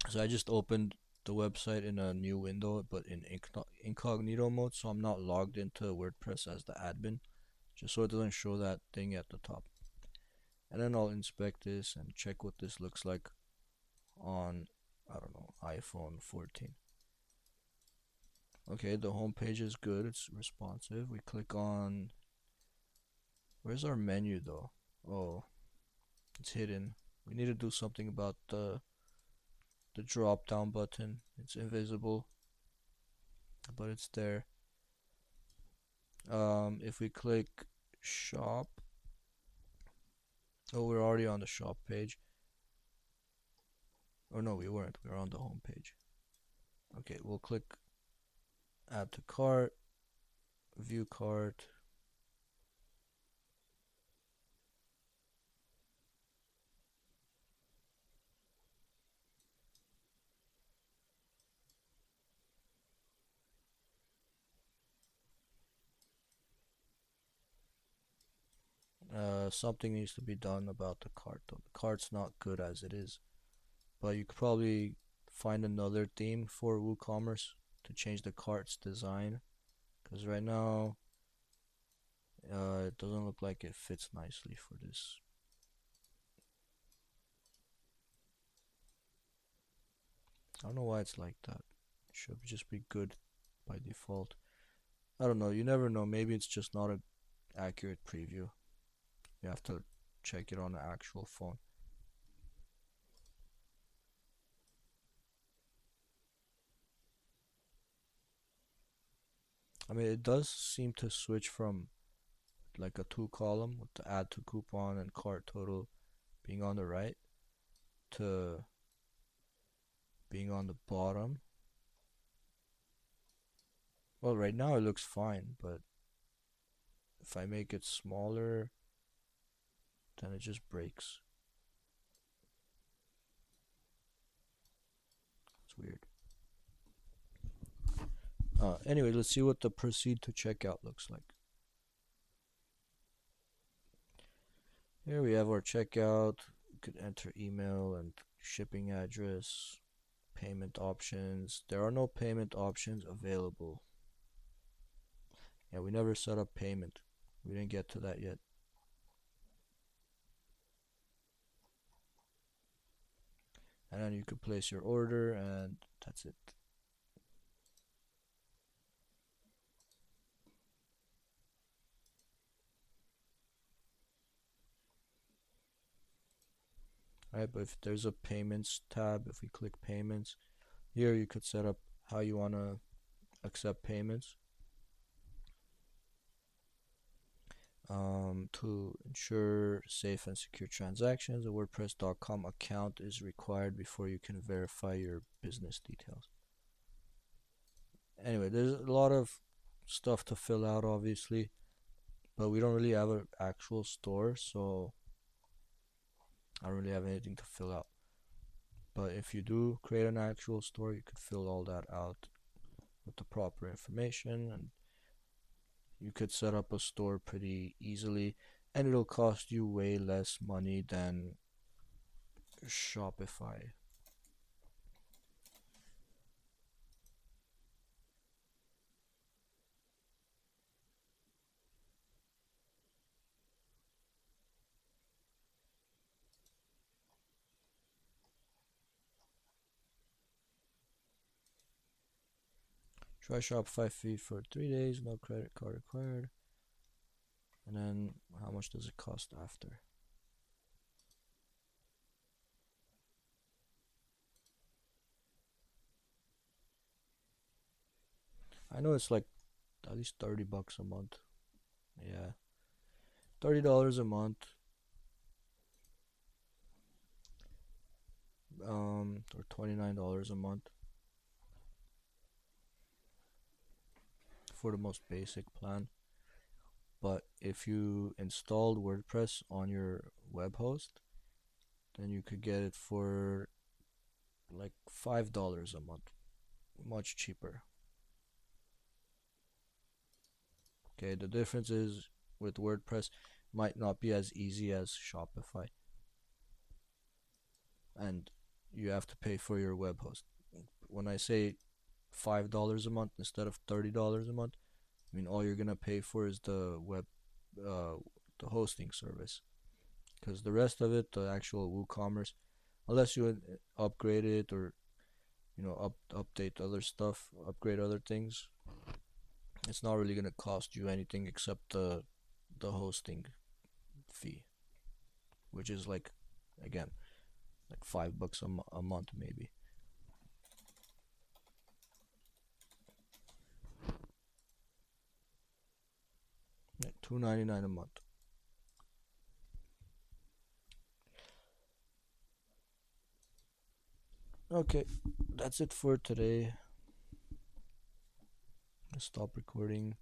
So I just opened the website in a new window, but in incognito mode, so I'm not logged into WordPress as the admin, just so it doesn't show that thing at the top. And then I'll inspect this and check what this looks like on, I don't know, iPhone 14. Okay, the home page is good. It's responsive. We click on, where's our menu though? Oh, it's hidden. We need to do something about the drop down button. It's invisible, but it's there. If we click shop, oh, we're already on the shop page. Oh no, we weren't. We were on the home page. Okay, we'll click add to cart, view cart. Something needs to be done about the cart though. The cart's not good as it is, but you could probably find another theme for WooCommerce to change the cart's design, because right now it doesn't look like it fits nicely for this. I don't know why it's like that. It should just be good by default. I don't know. You never know. Maybe it's just not an accurate preview. You have to check it on the actual phone. I mean, it does seem to switch from like a two column with the add to coupon and cart total being on the right to being on the bottom. Well, right now it looks fine, but if I make it smaller, then it just breaks. It's weird. Anyway, let's see what the proceed to checkout looks like. Here we have our checkout. You could enter email and shipping address, payment options. There are no payment options available. Yeah, we never set up payment. We didn't get to that yet. And then you could place your order, and that's it. right? But if there's a payments tab, if we click payments, here you could set up how you want to accept payments. To ensure safe and secure transactions, a WordPress.com account is required before you can verify your business details. Anyway, there's a lot of stuff to fill out, obviously, but we don't really have an actual store, so I don't really have anything to fill out. But if you do create an actual store, you could fill all that out with the proper information, and you could set up a store pretty easily, and it'll cost you way less money than Shopify. Try Shopify free for 3 days, no credit card required. And then how much does it cost after? I know it's like at least $30 a month. Yeah. $30 a month. Or $29 a month for the most basic plan. But if you installed WordPress on your web host, then you could get it for like $5 a month. Much cheaper. Okay, the difference is with WordPress might not be as easy as Shopify. And you have to pay for your web host. When I say $5 a month instead of $30 a month, I mean all you're gonna pay for is uh, the hosting service. Because the rest of it, the actual WooCommerce, unless you upgrade it or update other stuff, upgrade other things, it's not really gonna cost you anything except the hosting fee, which is like again like $5 a month maybe. Yeah, $2.99 a month. Okay, that's it for today. Stop recording.